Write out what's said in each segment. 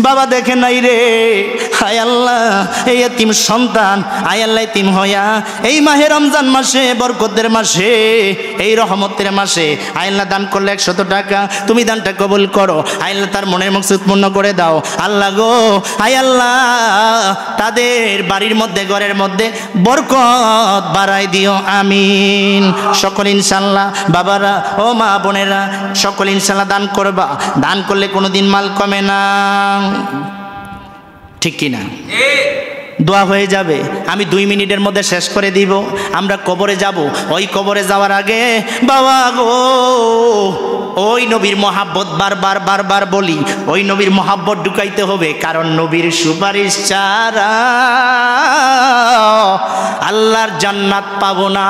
বাবা দেখে নাই রে, হায় আল্লাহ এই এতিম সন্তান, আয় আল্লাহ এতিম হইয়া এই মাহে রমজান মাসে, বরকতের মাসে, এই রহমতের মাসে আয় আল্লাহ দান করলে 100 টাকা, তুমি দানটা কবুল করো আয় আল্লাহ, তার মনের মকসুদ পূর্ণ করে দাও আল্লাহ গো। আয় আল্লাহ তাদের বাড়ির মধ্যে, ঘরের মধ্যে বরকত বাড়াই দিও, আমিন। সকল ইনশাল্লাহ বাবারা ও মা বোনেরা সকল ইনশাল্লাহ দান করবা, দান করলে কোনোদিন মাল কমে না, ঠিক কিনা? দোয়া হয়ে যাবে। আমি 2 মিনিটের মধ্যে শেষ করে দিব। আমরা কবরে যাব, ওই কবরে যাওয়ার আগে বাবা গো ওই নবীর মহাব্বত বারবার বারবার বলি, ওই নবীর মহাব্বত ঢুকাইতে হবে, কারণ নবীর সুপারিশ ছাড়া আল্লাহর জান্নাত পাবো না।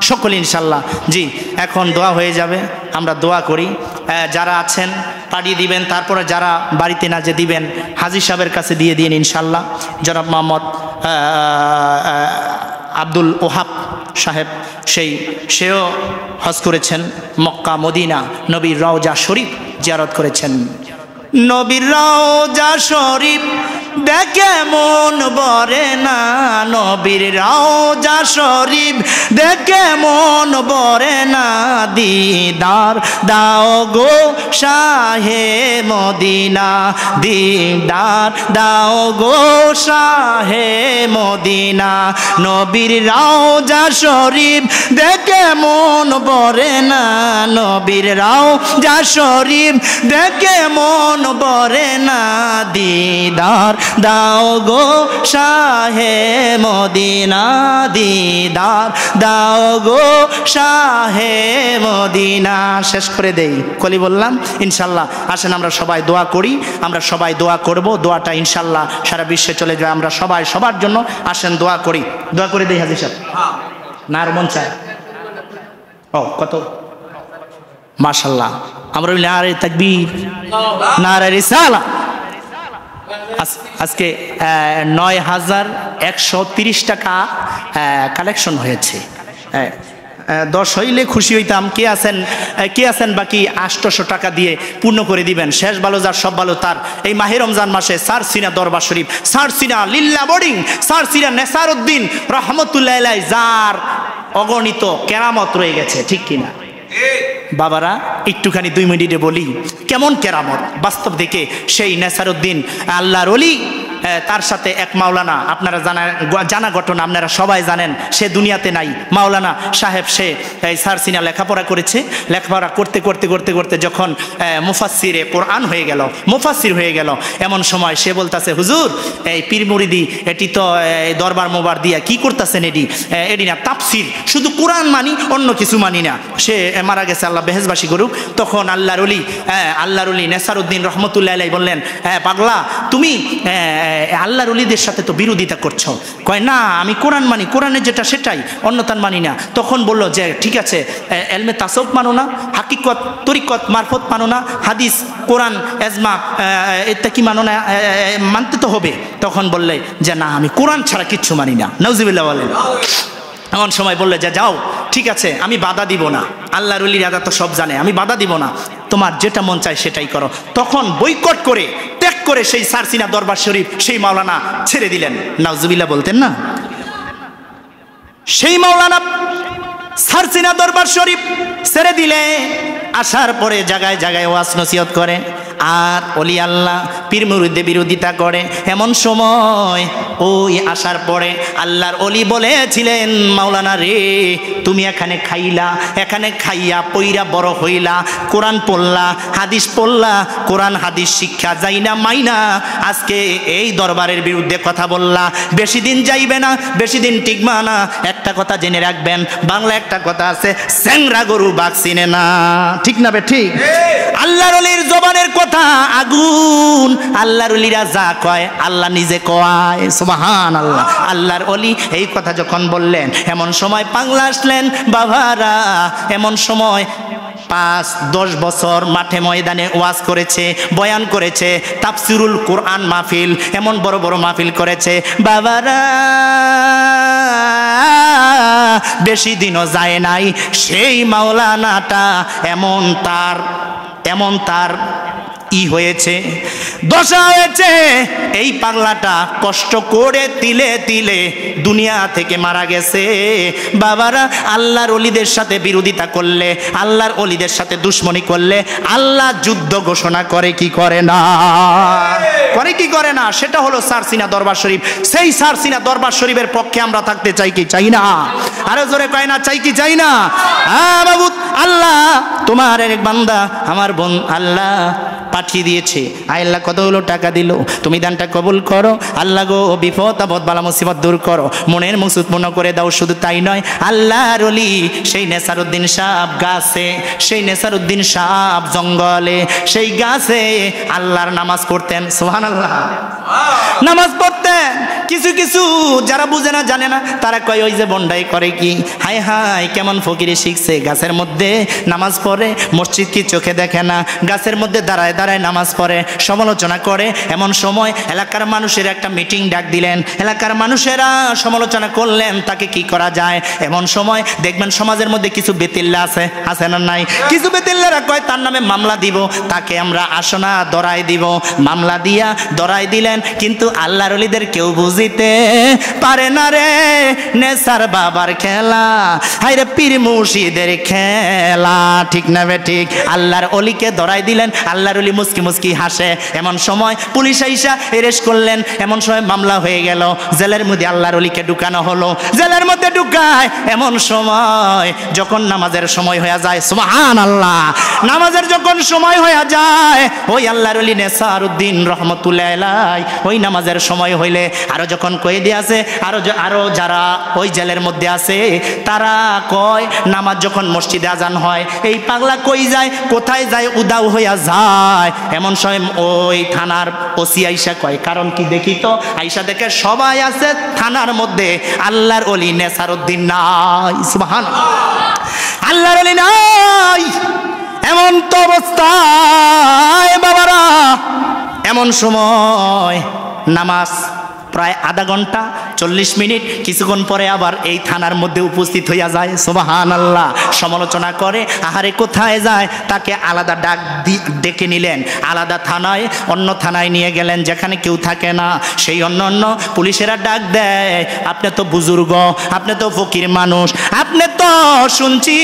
সকল ইনশাল্লাহ। জি এখন দোয়া হয়ে যাবে, আমরা দোয়া করি। যারা আছেন পাঠিয়ে দিবেন, তারপরে যারা বাড়িতে না যে দিবেন হাজী সাহেবের কাছে দিয়ে দিন ইনশাল্লাহ। জনাব মোহাম্মদ আব্দুল ওহাব সাহেব, সেও হজ করেছেন, মক্কা মদিনা নবীর রওজা শরীফ জিয়ারত করেছেন। নবীর রওজা শরীফ দেখে মন ভরে না, নবীর রওজা শরীফ দেখে মন ভরে না, দিদার দাও গো শাহে মদিনা, দিদার দাও গো শাহে মদিনা, নবীর রওজা শরীফ দেখে মন ভরে না, নবীর রওজা শরীফ দেখে মন ভরে না, দিদার দাও গো শাহে মদিনা, দিদার দাও গো শাহে মদিনা। শেষ করে দেই, কলি বললাম ইনশাল্লাহ। আসেন আমরা সবাই দোয়া করি, আমরা সবাই দোয়া করব, দোয়াটা ইনশাল্লাহ সারা বিশ্বে চলে যায়। আমরা সবাই সবার জন্য আসেন দোয়া করি, দোয়া করে দেই হাজী সাহেব। না আর মন চায়? ও কত মাশাআল্লাহ। আমরা নারে তাকবীর, নারে রিসালা। আজকে ৯,১৩০ টাকা কালেকশন হয়েছে। 10 হইলে খুশি হইতাম। কে আছেন বাকি 800 টাকা দিয়ে পূর্ণ করে দিবেন? শেষ ভালো যার সব ভালো তার। এই মাহে রমজান মাসে সারসিনা দরবার শরীফ, সারসিনা লিল্লা বোর্ডিং, সারসিনা নেসারউদ্দিন রহমতুল্লাহ আলাইহি, যার অগণিত কেরামত রয়ে গেছে, ঠিক কিনা বাবারা? একটুখানি 2 মিনিটে বলি কেমন কেরামত বাস্তব দেখে। সেই নেসারউদ্দিন আল্লাহর ওলি, তার সাথে এক মাওলানা, আপনারা জানা ঘটনা, আপনারা সবাই জানেন, সে দুনিয়াতে নাই। মাওলানা সাহেব সে এই সারসিনা লেখাপড়া করেছে। লেখাপড়া করতে করতে করতে করতে যখন মুফাসসিরে কোরআন হয়ে গেল, মুফাসসির হয়ে গেল, এমন সময় সে বলতেছে, হুজুর এই পীর মুরিদি এটি তো দরবার মোবার দিয়া কি করতেছেন, এটি না তাফসির, শুধু কোরআন মানি, অন্য কিছু মানি না। সে মারা গেছে, আল্লাহ বেহেশবাসী করুক। তখন আল্লাহর ওলি নেসারউদ্দিন রহমতুল্লাহ আলাইহি বললেন, পাগলা তুমি আল্লাহর ওলিদের সাথে তো বিরোধিতা করছো। কয় না, আমি কোরআন মানি, কোরআনের যেটা সেটাই, অন্যতান মানি না। তখন বলল যে ঠিক আছে, এলমে তাসাউফ মানো না, হাকিকত তরিকত মারফত মানো না, হাদিস কোরআন এজমা এটা কি মানো না, মানতে তো হবে। তখন বললে যে না, আমি কোরআন ছাড়া কিচ্ছু মানি না। নাউজুবিল্লাহ বলেন। এমন সময় বললে যে যাও, ঠিক আছে আমি বাধা দিব না, আল্লাহর ওলির আদা তো সব জানে, আমি বাধা দিব না, তোমার যেটা মন চায় সেটাই করো। তখন বয়কট করে, ত্যাগ করে সেই সারসিনা দরবার শরীফ সেই মাওলানা ছেড়ে দিলেন। নাউজুবিল্লাহ বলতেন না? সেই মাওলানা সারসিনা দরবার শরীফ ছেড়ে দিলে, আসার পরে জায়গায় জায়গায় ওয়াজ নসিহত করে, আর ওলি আল্লাহ পীর মুরিদের বিরোধিতা করে। এমন সময় ওই আসার পরে আল্লাহর ওলি বলেছিলেন, মাওলানা রে তুমি এখানে খাইলা, এখানে খাইয়া পইরা বড় হইলা, কোরআন পড়লা, হাদিস পড়লা, কোরআন হাদিস শিক্ষা যাই না মাইনা আজকে এই দরবারের বিরুদ্ধে কথা বললা, বেশি দিন যাইবে না, বেশি দিন টিকবা না। একটা কথা জেনে রাখবেন, বাংলা একটা কথা আছে, স্যাংরা গরু বাঘ চিনে না, ঠিক না বে ঠিক? আল্লাহর ওলির জবানের কথা আগুন, আল্লাহর ওলিরা যা কয় আল্লাহ নিজে কয়, সুবহানাল্লাহ। আল্লাহর ওলি এই কথা যখন বললেন, এমন সময় পাগলা আসলেন বাবারা। এমন সময় 5-10 বছর মাঠে ময়দানে ওয়াজ করেছে, বয়ান করেছে, তাফসিরুল কোরআন মাহফিল, এমন বড় বড় মাহফিল করেছে বাবারা। বেশি দিনও যায় নাই, সেই মাওলানাটা এমন তার হয়েছে, দশা হয়েছে। এই পাগলাটা কষ্ট করে তিলে তিলে দুনিয়া থেকে মারা গেছে। বাবারা, আল্লাহর ওলিদের সাথে বিরোধিতা করলে, আল্লাহর ওলিদের সাথে দুশ্মনী করলে আল্লাহ যুদ্ধ ঘোষণা করে কি করে না? করে কি করে না? সেটা হলো সারসিনা দরবার শরীফ। সেই সারসিনা দরবার শরীফের পক্ষে আমরা থাকতে চাই কি চাই না? আরো জোরে কয় না, চাই কি চাই না? হ্যাঁ বাবু, আল্লাহ তোমার এক বান্দা আমার বোন আল্লাহ পাঠিয়ে দিয়েছে। আল্লাহ কতগুলো টাকা দিল, তুমি দানটা কবুল করো। আল্লাহ গো, বিপদ আপদ বালা মুসিবত দূর করো, মনের মুসুদ মনে করে দাও। শুধু তাই নয়, আল্লাহর ওলি সেই নেসারউদ্দিন সাহেব গাছে, সেই নেসারউদ্দিন সাহেব জঙ্গলে, সেই গাছে আল্লাহর নামাজ পড়তেন। সুবহানাল্লাহ, নামাজ পড়তেন। কিছু কিছু যারা বুঝে না, জানে না, তারা কয় ওই যে বন্ডাই করে কি, হায় হায় কেমন ফকিরে শিখছে, গাছের মধ্যে নামাজ পড়ে, মসজিদ কি চোখে দেখে না, গাছের মধ্যে দাঁড়ায় দাঁড়ায় নামাজ পড়ে, সমালোচনা করে। এমন সময় এলাকার মানুষের একটা মিটিং ডাক দিলেন, এলাকার মানুষেরা সমালোচনা করলেন তাকে কি করা যায়। এমন সময় দেখবেন সমাজের মধ্যে কিছু বেতিল্লা আছে না নাই? কিছু বেতিল্লারা কয় তার নামে মামলা দিব, তাকে আমরা আসনা দরাই দিব। মামলা দিয়া দরাই দিলেন, কিন্তু আল্লাহর ওলিদের কেউ বুঝিতে পারে না রে। নেসার বাবার খেলা, হায়রে পীর মুর্শিদের খেলা, ঠিক না বে ঠিক? আল্লাহর ওলিকে ধরাই দিলেন, আল্লাহর ওলি মুস্কি মুস্কি হাসে। এমন সময় পুলিশ আইসা এরেস্ট করলেন। এমন সময় মামলা হয়ে গেল, জেলের মধ্যে আল্লাহর ওলিকে ঢুকানো হলো। জেলের মধ্যে ঢুকায় এমন সময় যখন নামাজের সময় হয়ে যায়, সুবহানাল্লাহ, নামাজের যখন সময় হয়ে যায়, ওই আল্লাহর ওলি নেসারউদ্দিন রহমতুল্লাহ আলাইহি ওই নামাজের সময় হইলে আরো যখন কয়েদি আছে, আরো যারা ওই জেলের মধ্যে আছে, তারা কয় নামাজ যখন মসজিদে আজান হয়, এই পাগলা কই যায়, কোথায় যায়, উদাও হইয়া যায়। এমন সময় ওই থানার ওসি আইসা কয়, কারণ কি দেখি তো। আইসা দেখে সবাই আছে থানার মধ্যে, আল্লাহর ওলি নেসারউদ্দিন নাই। সুবহানাল্লাহ, আল্লাহর ওলি নাই। এমন তো অবস্থায় বাবারা, এমন সময় নামাজ প্রায় আধা ঘন্টা 40 মিনিট, কিছুক্ষণ পরে আবার এই থানার মধ্যে উপস্থিত হইয়া যায়। সুবহানাল্লাহ, সমালোচনা করে। আহারে কোথায় যায়, তাকে আলাদা ডেকে নিলেন, আলাদা থানায়, অন্য থানায় নিয়ে গেলেন যেখানে কেউ থাকে না। সেই অন্য পুলিশেরা ডাক দেয়, আপনি তো বুজুর্গ, আপনি তো ফকির মানুষ, আপনি তো শুনছি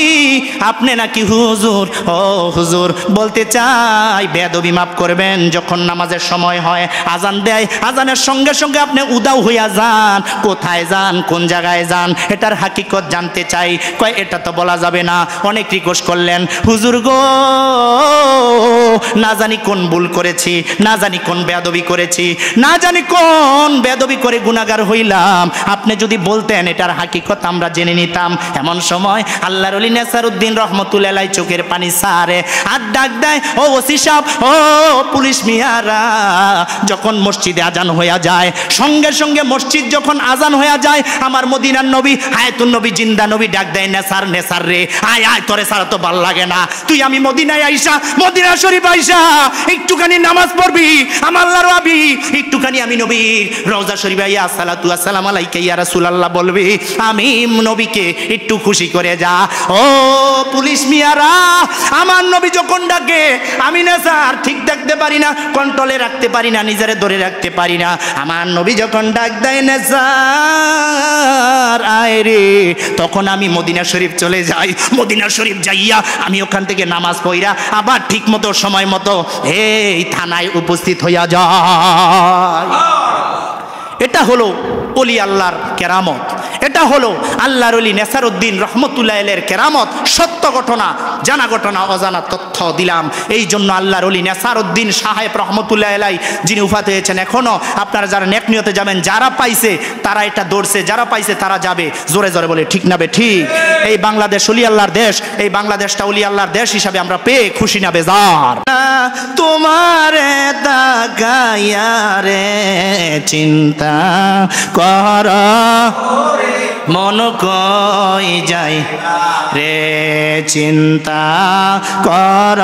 আপনি নাকি হুজুর। ও হুজুর, বলতে চাই বেয়াদবি মাফ করবেন, যখন নামাজের সময় হয়, আজান দেয়, আজানের সঙ্গে সঙ্গে আপনি উদাও হইয়া যান। কোথায় যান, কোন জায়গায় যান, এটার হাকিকত জানতে চাই। কয় এটা তো বলা যাবে না। অনেক রিকোয়েস্ট করলেন, হুজুর গো, না জানি কোন ভুল করেছি, না জানি কোন বেয়াদবি করেছি, না জানি কোন বেয়াদবি করে গুনাহগার হইলাম, আপনি যদি বলতেন এটার হাকিকত আমরা জেনে নিতাম। এমন সময় আল্লাহর ওলি নেসারউদ্দিন রহমতুল্লাহ আলাইহি চোখের পানি সারে আর ডাক দেয়, ও ওসি সাহেব, ও পুলিশ মিয়ারা, যখন মসজিদে আজান হইয়া যায়, সঙ্গে সঙ্গে মসজিদ যখন আজান হইয়া যায়, আমার মদিনার নবী হায়াতুন নবী জিন্দা নবী ডাক দেয়, নেসার রে, আয় আয়, তোরে ছাড়া তো ভাল লাগে না, তুই আমি মদিনায় আইসা, মদিনা শরীফ আইসা একটুখানি নামাজ পড়বি, আমার আল্লাহর ওয়াবি, একটুখানি আমি নবীর রওজা শরীফে আইয়া সালাতু আসসালামু আলাইকা ইয়া রাসূলুল্লাহ বলবি, আমি নবীকে একটু খুশি করে যা। ও পুলিশ মিয়ারা, আমার নবী যখন ডাকে, আমি নেসার ঠিক দেখতে পারি না, কন্ট্রোলে রাখতে পারি না, নিজেরে ধরে রাখতে পারি না। আমার নবী যখন ডাক দেয়, নেসার আয় রে, তখন আমি মদিনা শরীফ চলে যাই। মদিনা শরীফ যাইয়া আমি ওখান থেকে নামাজ পড়া আবার ঠিক মতো সময় মতো এই থানায় উপস্থিত হইয়া যায়। এটা হলো ওলি আল্লাহর কেরামত, এটা হলো আল্লাহর ওলি নেসারউদ্দিন রহমতুল্লাহ আলাইহির কেরামত। সত্য ঘটনা, জানা ঘটনা, অজানা তথ্য দিলাম। এই জন্য আল্লাহর ওলি নেসারউদ্দিন সাহেব রহমতুল্লাহ আলাইহি যিনি উফাত হয়েছেন, এখনো আপনারা যারা নেক নিয়তে যাবেন, যারা পাইছে তারা এটা দৌড়ছে, যারা পাইছে তারা যাবে। জোরে জোরে বলে ঠিক না বে ঠিক? এই বাংলাদেশ ওলি আল্লাহর দেশ, এই বাংলাদেশটা ওলি আল্লাহর দেশ হিসাবে আমরা পেয়ে খুশি না বেজার? তোমারে তাকাইয়া রে চিন্তা কর, মন কই যাই রে চিন্তা কর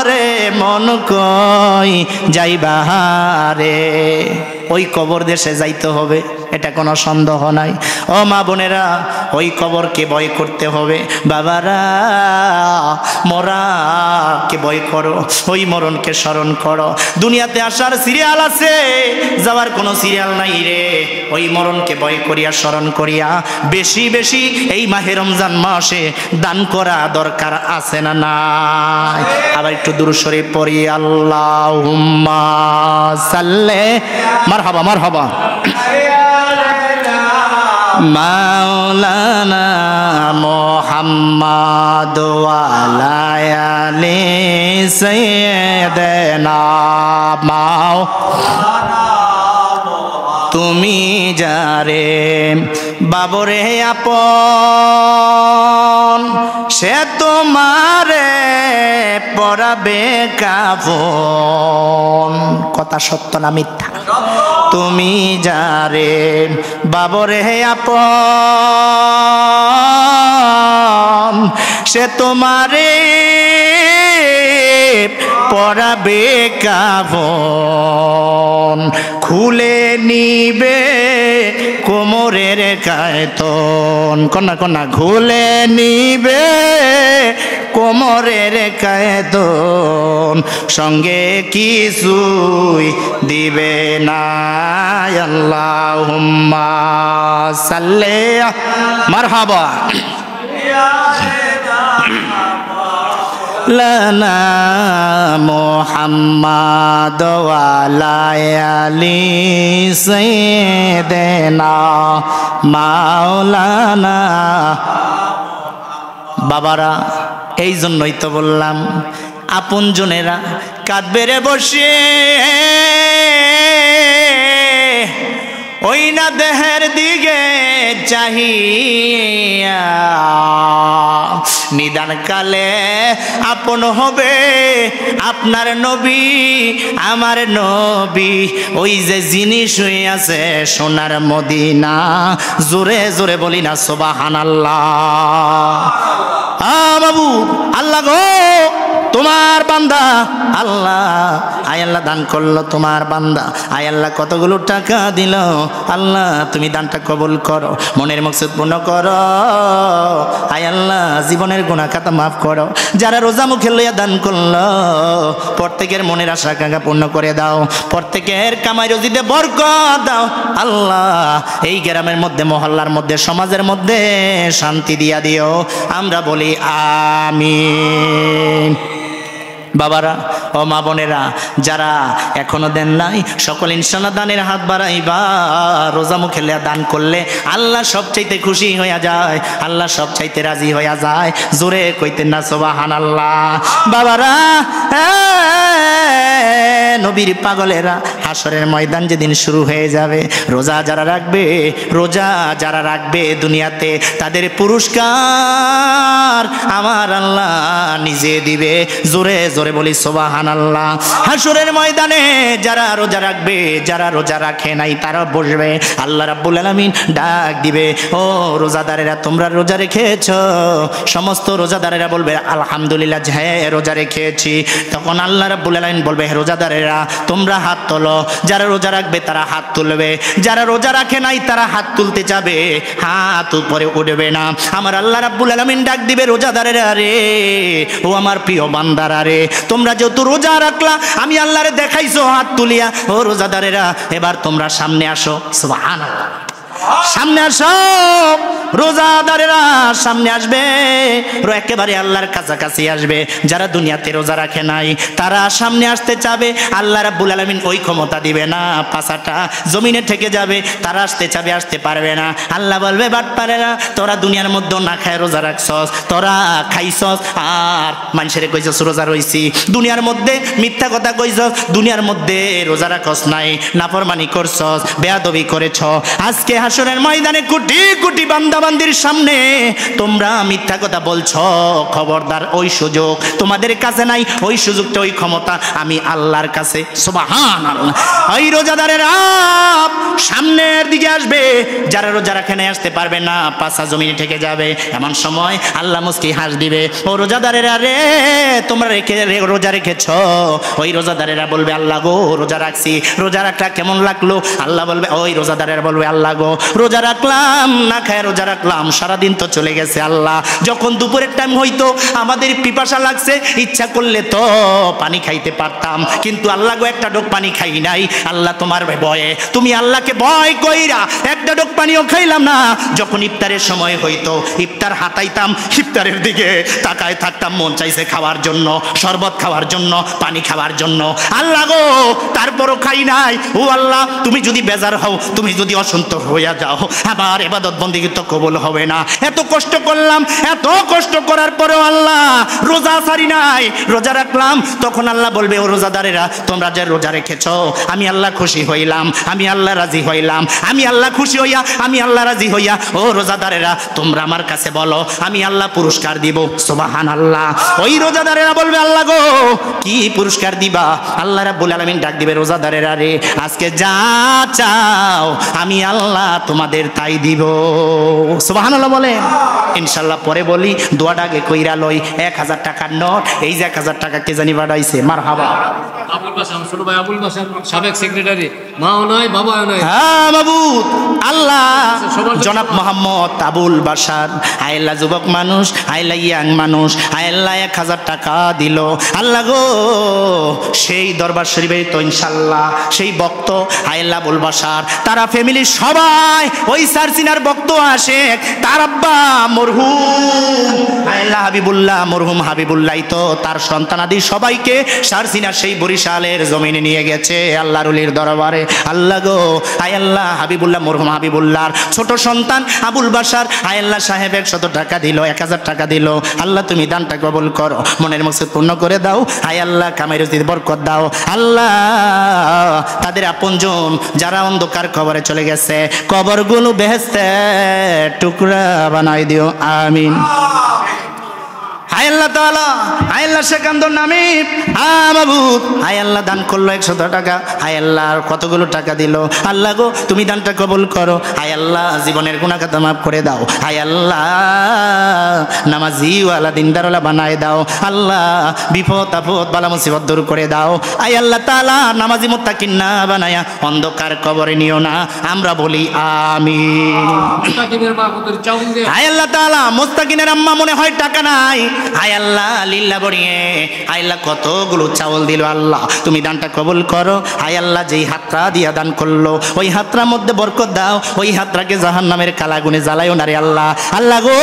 রে, মন কই যাইবা রে। ওই কবর দেশে যাইতে হবে, এটা কোনো সন্দেহ নাই। ও মা বোনেরা, ওই কবরকে ভয় করতে হবে। বাবারা, মরাকে ভয় করো, ওই মরণকে স্মরণ করো। দুনিয়াতে আসার সিরিয়াল আছে, যাওয়ার কোনো সিরিয়াল নাই রে। ওই মরণকে ভয় করিয়া স্মরণ করিয়া বেশি বেশি এই মাহে রমজান মাসে দান করা দরকার আছে না নাই? আবার একটু দুরূদ শরীফ পড়ি। আল্লাহুম্মা সাল্লি, মারহাবা মারহাবা, মাওলানা মুহাম্মদ ওয়া আলা আলি সাইয়্যিদিনা মাওলানা। তুমি যারে বাবরে আপন, সে তোমারে পরাবে কাফন। কথা সত্য না মিথ্যা? তুমি যারে বাবরে আপন, সে তোমারে পরাবে কাফন। খুলে নিবে কোমরের কায়তন, কন্যা কন্যা, খুলে নিবে কোমরের কায়তন, সঙ্গে কিছুই দিবে না। আল্লাহুম্মা সাল্লি, মারহাবা, লানা মুহাম্মাদ ওয়া আলা আলি সাইয়্যিদিনা মাওলানা। বাবারা, এই জন্যই তো বললাম, আপনজনেরা কাঁদবে রে বসে, ওই না দেহের দিকে চাহিয়া। নিদান কালে আপন হবে আপনার নবী, আমার নবী, ওই যে জিনিস হয়ে আছে সোনার মদিনা। জোরে জোরে বলি না সুবহানাল্লাহ। বাবু, আল্লাহ গো, তোমার বান্দা আল্লাহ, আয় আল্লাহ দান করলো তোমার বান্দা, আয় আল্লাহ কতগুলো টাকা দিল, আল্লাহ তুমি দানটা কবুল করো, মনের মকসদ পূর্ণ করো, আয় আল্লাহ জীবনের গুনাহ খাতা মাফ করো। যারা রোজা মুখে লইয়া দান করলো, প্রত্যেকের মনের আশা আকাঙ্ক্ষা পূর্ণ করে দাও, প্রত্যেকের কামাই রুজিতে বরকত দাও আল্লাহ। এই গ্রামের মধ্যে, মহল্লার মধ্যে, সমাজের মধ্যে শান্তি দিয়া দিও, আমরা বলি আমিন। বাবারা, ও মা বোনেরা, যারা এখনো দেন নাই, সকল ইনশাআল্লাহ দানের হাত বাড়াইবা। রোজা মুখে দান করলে আল্লাহ সবচাইতে খুশি হইয়া যায়, আল্লাহ সবচাইতে রাজি হইয়া যায়। জোরে কইতেন না সুবহানাল্লাহ? বাবারা, নবীর পাগলেরা, হাসরের ময়দান যেদিন শুরু হয়ে যাবে, রোজা যারা রাখবে, রোজা যারা রাখবে দুনিয়াতে, তাদের পুরস্কার আমার আল্লাহ নিজে দিবে। জোরে জোরে বলি সুবহানাল্লাহ। হাসরের ময়দানে যারা রোজা রাখবে, যারা রোজা রাখে নাই, তারা বসবে, আল্লাহ রাব্বুল আলামিন ডাক দিবে, ও রোজাদারেরা তোমরা রোজা রেখেছো? সমস্ত রোজাদারেরা বলবে আলহামদুলিল্লাহ, হ্যাঁ রোজা রেখেছি। তখন আল্লাহ রাব্বুল আলামিন বলবে, হে রোজাদারেরা তোমরা হাত তোলো। যারা রোজা রাখবে তারা হাত তুলবে, যারা রোজা রাখে নাই তারা হাত তুলতে যাবে, হাত উপরে উঠবে না। আমার আল্লাহ রাব্বুল আলামিন ডাক দিবে, রোজাদারেরা রে, ও আমার প্রিয় বান্দারা রে, তোমরা যেহেতু রোজা রাখলা, আমি আল্লাহরে দেখাইছো হাত তুলিয়া, ও রোজাদারেরা এবার তোমরা সামনে আসো। সুবহানাল্লাহ, সামনে আসো। রোজাদারেরা সামনে আসবে, একেবারে আল্লাহর কাছাকাছি আসবে। যারা দুনিয়াতে রোজা রাখে নাই তারা সামনে আসতে চাবে, আল্লাহ রাব্বুল আলামিন ওই ক্ষমতা দিবে না, পাছাটা জমিনে ঠেকে যাবে, তারা আসতে চাবে, আসতে পারবে না। আল্লাহ বলবে, বাটপারেরা তোরা দুনিয়ার মধ্যে না খায় রোজা রাখছস, তোরা খাইছস আর মানুষের কইছস রোজা রইছি, দুনিয়ার মধ্যে মিথ্যা কথা কইছস, দুনিয়ার মধ্যে রোজা রাখস নাই, নাফরমানি করছস, বেয়াদবি করেছ। আজকে হাসরের ময়দানে কোটি কোটি বান্দাবান্দির সামনে তোমরা মিথ্যা কথা বলছো, খবরদার ওই সুযোগ তোমাদের কাছে নাই, ওই সুযোগটা ওই ক্ষমতা আমি আল্লাহর কাছে। সুবহানাল্লাহ। ওই রোজাদারেরা সামনের দিকে আসবে, যারা রোজা রাখে না আসতে পারবে না, পাছা জমিনে ঠেকে যাবে। এমন সময় আল্লাহ মুস্কি হাস দিবে, ও রোজাদারেরা রে তোমরা রোজা রেখেছ। ওই রোজাদারেরা বলবে আল্লাহ গো রোজা রাখছি, রোজা রাখলা কেমন লাগলো? আল্লাহ বলবে, ওই রোজাদারেরা বলবে আল্লাহ গো রোজা রাখলাম, না খায় রোজা রাখলাম, সারাদিন তো চলে গেছে আল্লাহ, যখন দুপুরের টাইম হইতো আমাদের পিপাসা লাগছে, ইচ্ছা করলে তো পানি খাইতে পারতাম, কিন্তু আল্লাহ গো একটা ডোক পানি খাই নাই। আল্লাহ তোমার ভয়ে, তুমি আল্লাহকে ভয় কইরা একটা ডোক পানিও খাইলাম না। যখন ইফতারের সময় হইতো ইফতার হাতাইতাম, ইফতারের দিকে তাকায় থাকতাম, মন চাইছে খাওয়ার জন্য, শরবত খাওয়ার জন্য, পানি খাওয়ার জন্য। আল্লাহ গো তারপরও খাই নাই। ও আল্লাহ তুমি যদি বেজার হও, তুমি যদি অসন্তোষ হইয়া যাও, আমার ইবাদত বন্দেগী তো কবুল হবে না। এত কষ্ট করলাম, এত কষ্ট করার পরেও আল্লাহ রোজা ছাড়ি নাই, রোজা রাখলাম। তখন আল্লাহ বলবে, ও রোজাদারেরা তোমরা যে রোজা রেখেছ আমি আল্লাহ খুশি হইলাম, আমি আল্লাহ রাজি হইলাম, আমি আল্লাহ খুশি হইয়া, আমি আল্লাহ রাজি হইয়া, ও রোজাদারেরা তোমরা আমার কাছে বলো, আমি আল্লাহ পুরস্কার দিব। সুবহানাল্লাহ। ওই রোজাদারেরা বলবে আল্লাহ গো কি পুরস্কার দিবা? আল্লাহ রাব্বুল আলামিন ডাক দিবে, রোজাদারেরা রে আজকে যা চাও আমি আল্লাহ তোমাদের তাই দিব। সুবহানাল্লাহ বলে ইনশাআল্লাহ। পরে বলি দোয়াটা আগে কইরা লই। 1000 টাকার নোট, এই যে 1000 টাকা কে জানি বাড়াইছে, মারহাবা। আবুল বাশার ছোট ভাই আবুল বাশার সাবেক সেক্রেটারি, মাও নাই বাবাও নাই। হ্যাঁ মাবুদ আল্লাহ জনাব মোহাম্মদ আবুল বাশার আল্লাহ যুবক মানুষ, আল্লাহ ইয়াং মানুষ, আল্লাহ 1000 টাকা দিল। আল্লাহ গো সেই দরবার শরীফে তো ইনশাআল্লাহ সেই ভক্ত আল্লাহ আবুল বাশার তারা ফ্যামিলির সবাই ওই সারসিনার ভক্ত আসে, তার আব্বা মরহুম আল্লাহ হাবিবুল্লাহ, মরহুম হাবিবুল্লাহ তো তার সন্তানাদি সবাইকে সারসিনার সেই বরিশালের জমিনে নিয়ে গেছে আল্লাহর ওলির দরবারে। আল্লাহ গো আয় আল্লাহ হাবিবুল্লাহ, মরহুম হাবিবুল্লাহর ছোট সন্তান আবুল বাশার আয় আল্লাহ সাহেব 100 টাকা দিল, 1000 টাকা দিল। আল্লাহ তুমি দানটা কবুল করো, মনের মকসদ পূর্ণ করে দাও। আয় আল্লাহ কামাই রুজির বরকত দাও। আল্লাহ তাদের আপনজন যারা অন্ধকার কবরে চলে গেছে, কবরগুলো বেহেশতের টুকরা বানাই দিও, আমিন। হায় আল্লাহ তাআলা, হায় আল্লাহ সেকান্দর নামে মাবুদ হায় আল্লাহ দান করলো 100 টাকা, হায় আল্লাহ কতগুলো টাকা দিল। আল্লাহ গো তুমি দানটা কবুল করো। হায় আল্লাহ জীবনের গুনাহ খাতা মাফ করে দাও। হায় আল্লাহ নামাজিওয়ালা দিনদারওয়ালা বানায় দাও। আল্লাহ বিপদ আপদ বালা মুসিবত দূর করে দাও। হায় আল্লাহ তাআলা নামাজি মুত্তাকিন না বানায়া অন্ধকার কবরে নিও না, আমরা বলি আমিন। হায় আল্লাহ তাআলা মুত্তাকিনের আম্মা মনে হয় টাকা নাই, হায় আল্লাহ লিল্লাহ বড়িয়ে হায় আল্লাহ কতগুলো চাউল দিল। আল্লাহ তুমি দানটা কবুল করো। হায় আল্লাহ যেই হাতটা দিয়া দান করলো ওই হাতটার মধ্যে বরকত দাও, ওই হাতটাকে জাহান্নামের কালাগুনে জ্বালাইও না রে আল্লাহ। আল্লাহ গো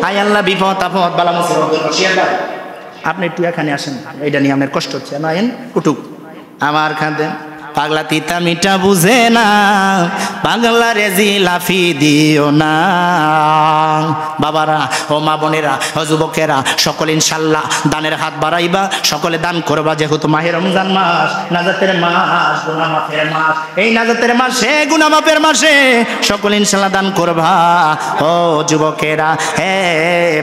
হায় আল্লাহ বিপদ আপদ বালা মুসিবত বসিয়ে দাও। আপনি একটু এখানে আসেন, এইটা নিয়ে আমার কষ্ট হচ্ছে না, উঠুক আমার খাতে। পাগলা তিতা মিঠা বুঝে না, পাগলা রেজি লাফি দিও না। বাবারা ও মা বোনেরা ও যুবকেরা সকলে ইনশাল্লাহ দানের হাত বাড়াইবা, সকলে দান করবা। যেহেতু মাহে রমজান মাস, নাজাতের মাস, গুনাহ মাফের মাস, এই নাজাতের মাসে গুনাহ মাফের মাসে সকলে ইনশাল্লাহ দান করবা। ও যুবকেরা, হে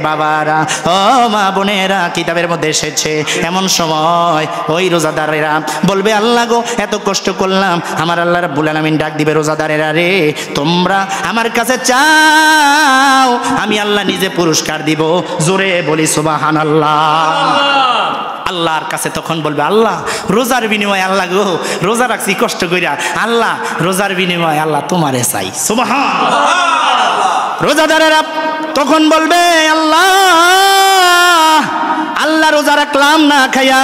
বাবারা, ও মা বোনেরা, কিতাবের মধ্যে এসেছে এমন সময় ওই রোজাদারেরা বলবে আল্লাহ গো এত কষ্ট করলাম, আমার আল্লাহ রাব্বুল আলামিন ডাক দিবে, রোজাদারেরা রে তোমরা আমার কাছে চাও, আমি আল্লাহ নিজে পুরস্কার দিব। জোরে বলি সুবহানাল্লাহ। আল্লাহর কাছে তখন বলবে আল্লাহ রোজার বিনিময়ে, আল্লাহ গো রোজা রাখছি কষ্ট কইরা, আল্লাহ রোজার বিনিময়ে আল্লাহ তোমারে চাই। সুবহানাল্লাহ। রোজাদারেরা তখন বলবে আল্লাহ আল্লাহ রোজা রাখলাম না খাইয়া,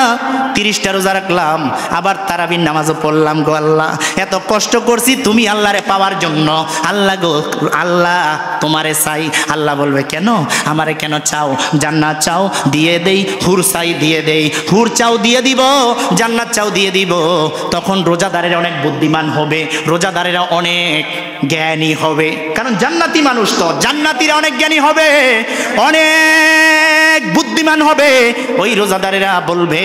30টা রোজা রাখলাম, আবার তারাবির নামাজও পড়লাম গো আল্লাহ, এত কষ্ট করছি তুমি আল্লাহরে পাওয়ার জন্য। আল্লাহ গো আল্লাহ তোমারে চাই। আল্লাহ বলবে কেন আমারে কেন চাও? জান্নাত চাও দিয়ে দেই, হুর চাই দিয়ে দেই, হুর চাও দিয়ে দিব, জান্নাত চাও দিয়ে দিব। তখন রোজাদারেরা অনেক বুদ্ধিমান হবে, রোজাদারেরা অনেক জ্ঞানী হবে, কারণ জান্নাতি মানুষ তো, জান্নাতিরা অনেক জ্ঞানী হবে, অনেক নেক বুদ্ধিমান হবে ওই রোজাদারেরা বলবে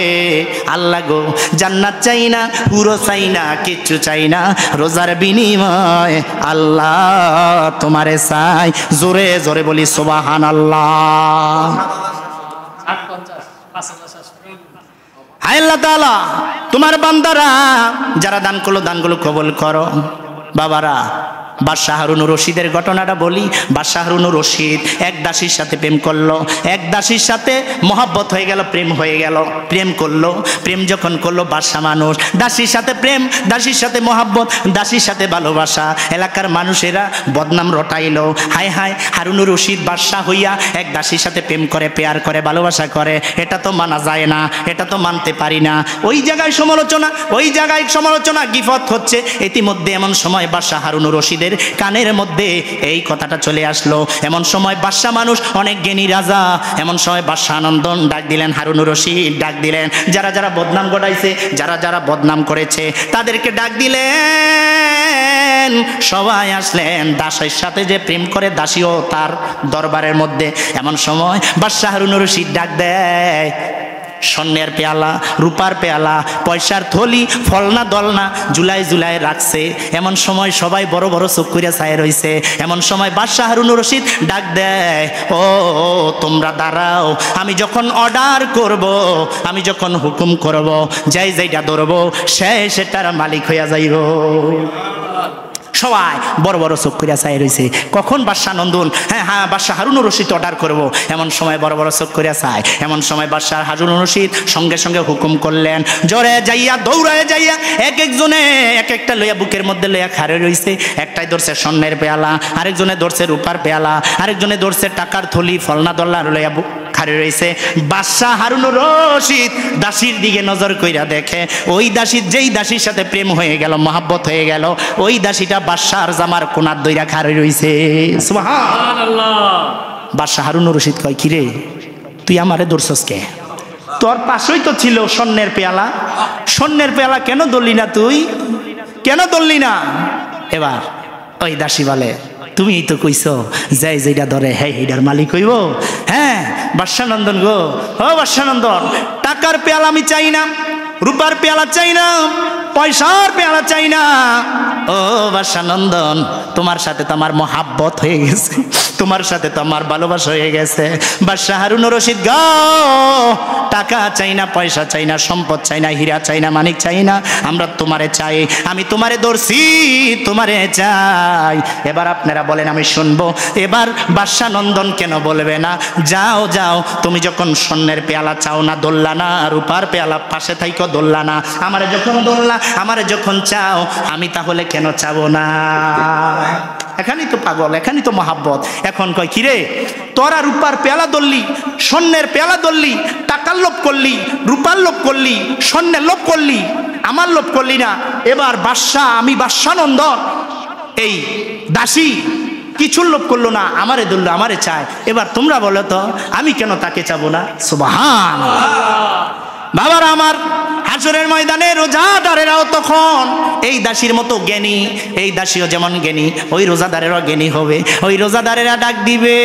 আল্লাহ গো জান্নাত চাই না, পুরো চাই না, কিচ্ছু চাই না, রোজার বিনিময় আল্লাহ তোমারে চাই। জোরে জোরে বলি সুবহানাল্লাহ। হায় আল্লাহ তাআলা, তোমার বান্দারা যারা দান করলো দানগুলো কবুল করো। বাবারা, বাদশাহ হারুনুর রশিদের ঘটনাটা বলি। বাদশাহ হারুনুর রশিদ এক দাসীর সাথে প্রেম করলো, এক দাসীর সাথে মহব্বত হয়ে গেল, প্রেম হয়ে গেল, প্রেম করলো। প্রেম যখন করলো বাদশাহ মানুষ, দাসীর সাথে প্রেম, দাসীর সাথে মহব্বত, দাসীর সাথে ভালোবাসা, এলাকার মানুষেরা বদনাম রটাইলো। হায় হায়, হারুনুর রশিদ বাদশাহ হইয়া এক দাসীর সাথে প্রেম করে, পেয়ার করে, ভালোবাসা করে, এটা তো মানা যায় না, এটা তো মানতে পারি না। ওই জায়গায় সমালোচনা, ওই জায়গায় সমালোচনা, গিফত হচ্ছে। ইতিমধ্যে এমন সময় বাদশাহ হারুনুর রশিদের কানের মধ্যে এই কথাটা চলে আসলো। এমন সময় বাদশাহ মানুষ অনেক জ্ঞানী রাজা, এমন সময় বাদশাহ আনন্দন ডাক দিলেন, হারুনুর রশিদ ডাক দিলেন, যারা যারা বদনাম ঘটাইছে, যারা যারা বদনাম করেছে তাদেরকে ডাক দিলেন। সবাই আসলেন, দাসের সাথে যে প্রেম করে দাসীও তার দরবারের মধ্যে। এমন সময় বাদশাহ হারুনুর রশিদ ডাক দেয়, স্বর্ণের পেয়ালা, রূপার পেয়ালা, পয়সার থলি, ফলনা দলনা জুলাই জুলাই রাখছে। এমন সময় সবাই বড় বড় চোখ করে চায় রইছে। এমন সময় বাদশাহ হারুনুর রশিদ ডাক দেয়, ও তোমরা দাঁড়াও, আমি যখন অর্ডার করব, আমি যখন হুকুম করব, যাই যাইটা ধরবো সে সেটার মালিক হইয়া যাইব। সবাই বড় বড় চোখ করিয়া চাই রয়েছে, কখন বাদশাহ নন্দন, হ্যাঁ বাদশাহ হারুনুর রশিদ অর্ডার করব। এমন সময় বড় বড় চোখ করিয়া চায়। এমন সময় বাদশাহ হারুনুর রশিদ সঙ্গে সঙ্গে হুকুম করলেন, জোরে যাইয়া দৌড়ায় যাইয়া এক একজনে এক একটা লইয়া বুকের মধ্যে লইয়া খাড়ে রয়েছে। একটাই ধরছে স্বর্ণের পেয়ালা, আরেকজনে ধরছে রূপার পেয়ালা, আরেকজনে ধরছে টাকার থলি, ফলনা দল্লা লইয়া খাড়ে রয়েছে। বাদশাহ হারুনুর রশিদ দাসীর দিকে নজর কইরা দেখে, ওই দাসীর যেই দাসীর সাথে প্রেম হয়ে গেল, মহব্বত হয়ে গেল, ওই দাসীটা বাদশাহর জামার কোনার দইরা খাড়ে রইছে। সুবহানাল্লাহ। বাদশাহ হারুনুর রশিদ কয়, কিরে তুই আমারে ধরছস কে? তোর পাশেই তো ছিল স্বর্ণের পেয়ালা, স্বর্ণের পেয়ালা কেন ধরলি না? তুই কেন ধরলি না? এবার ওই দাসী বলে, তুমি তো কইছো যাই যেটা ধরে হ্যাঁ এইটার মালিক হইব। হ্যাঁ বাদশাহ নন্দন গো, ও বাদশাহ নন্দন, টাকার পেয়ালা আমি চাই না, রূপার পেয়ালা চাই না, পয়সার পেয়ালা চাই না। ও বাদশাহ নন্দন, তোমার সাথে তো আমার মহাব্বত হয়ে গেছে, তোমার সাথে তো আমার ভালোবাসা হয়ে গেছে। বাদশাহ হারুনুর রশিদ গো, টাকা চাই না, পয়সা চাই না, সম্পদ চাই না, হীরা চাই না, মানিক চাই না, আমরা তোমারে চাই, আমি তোমারে ধরছি, তোমারে চাই। এবার আপনারা বলেন, আমি শুনবো। এবার বাদশাহ নন্দন কেন বলবে না? যাও যাও, তুমি যখন স্বর্ণের পেয়ালা চাও না, দোল্লা না, রূপার পেয়ালা পাশে থাইকো দোল্লা না, আমারে যখন দোল্লা, আমারে যখন চাও, আমি তাহলে কেন চাবো না? এখানেই তো পাগল, এখানেই তো মহাব্বত। এখন কয়, কিরে তোরা রূপার পেয়ালা দললি, স্বর্ণের পেয়ালা দললি, টাকার লোভ করলি, রূপার লোভ করলি, স্বর্ণের লোভ করলি, আমার লোভ করলি না। এবার বাদশাহ, আমি বাদশাহ নন্দন, এই দাসী কিছুর লোভ করলো না, আমারে দললো, আমারে চায়। এবার তোমরা বলো তো আমি কেন তাকে চাবো না? সুবহানাল্লাহ। বাবারা আমার, হাসরের ময়দানে রোজাদারেরাও তখন এই দাসীর মতো জ্ঞানী, এই দাসীও যেমন জ্ঞানী, ওই রোজাদারেরও জ্ঞানী হবে। ওই রোজাদারেরা ডাক দিবে,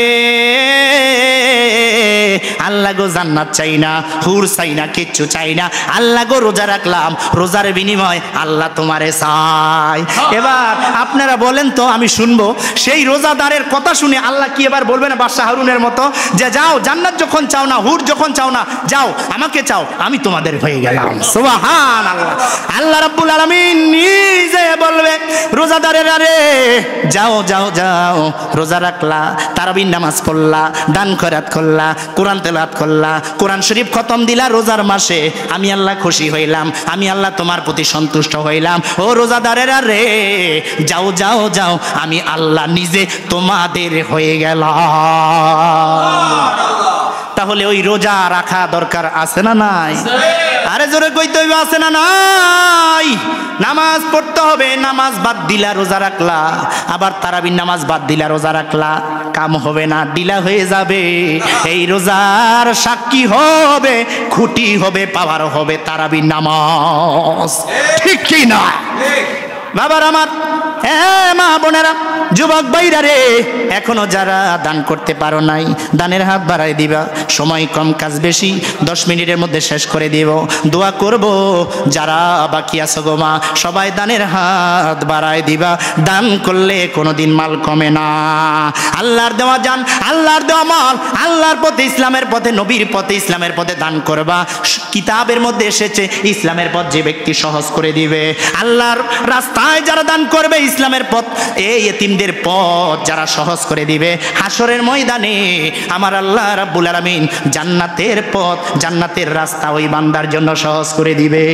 আল্লাহ গো জান্নাত চাই না, হুর চাই না, কিচ্ছু চাই না, আল্লাহ গো রোজা রাখলাম, রোজার বিনিময় আল্লাহ তোমারে চাই। এবার আপনারা বলেন তো, আমি শুনবো। সেই রোজাদারের কথা শুনে আল্লাহ কি এবার বলবে না বাদশাহ হারুনের মতো যে যাও, জান্নাত যখন চাও না, হুর যখন চাও না, যাও আমাকে চাও, আমি তোমাদের হয়ে গেলাম। সুবহানাল্লাহ। আল্লাহ রাব্বুল আলামিন নিজে বলবে, রোজাদারেরা রে যাও যাও যাও, রোজা রাখলা, তারাবির নামাজ পড়লা, দান খয়রাত করলা, কোরআন তেলাওয়াত করলা, কোরআন শরীফ খতম দিলা রোজার মাসে, আমি আল্লাহ খুশি হইলাম, আমি আল্লাহ তোমার প্রতি সন্তুষ্ট হইলাম। ও রোজাদারেরা রে যাও যাও যাও, আমি আল্লাহ নিজে তোমাদের হয়ে গেলাম। তাহলে ওই রোজা রাখা দরকার আছে না নাই? আরে জোরে কইতে হইবে, আছে না নাই? নামাজ পড়তে হবে, নামাজ বাদ দিলা রোজা রাখলা, আবার তারাবির নামাজ বাদ দিলা রোজা রাখলা, কাম হবে না, ডিলা হয়ে যাবে। এই রোজার সাক্ষী হবে, খুঁটি হবে, পাওয়ার হবে তারাবির নামাজ। ঠিক কি না? বাবার আমার, মা বোনেরা, যুবক ভাইরা রে, এখনো যারা দান করতে পারো নাই, দানের হাত বাড়াই দিবা। সময় কম, কাজ বেশি, 10 মিনিটের মধ্যে শেষ করে দিব। দোয়া করব যারা বাকি আছো গো মা, সবাই দানের হাত বাড়াই দিবা। দান করলে কোনোদিন মাল কমে না। আল্লাহর দেওয়া জান, আল্লাহর দেওয়া মাল, আল্লাহর পথে, ইসলামের পথে, নবীর পথে, ইসলামের পথে দান করবা। কিতাবের মধ্যে এসেছে ইসলামের পথ যে ব্যক্তি সহজ করে দিবে। আল্লাহর রাস্তায় যারা দান করবে, ইসলামের পথ, এই এতিমদের পথ যারা সহজ করে দিবে, হাসরের ময়দানে আমার আল্লাহ রাব্বুল আলামিন জান্নাতের পথ, জান্নাতের রাস্তা ওই বান্দার জন্য সহজ করে দিবে।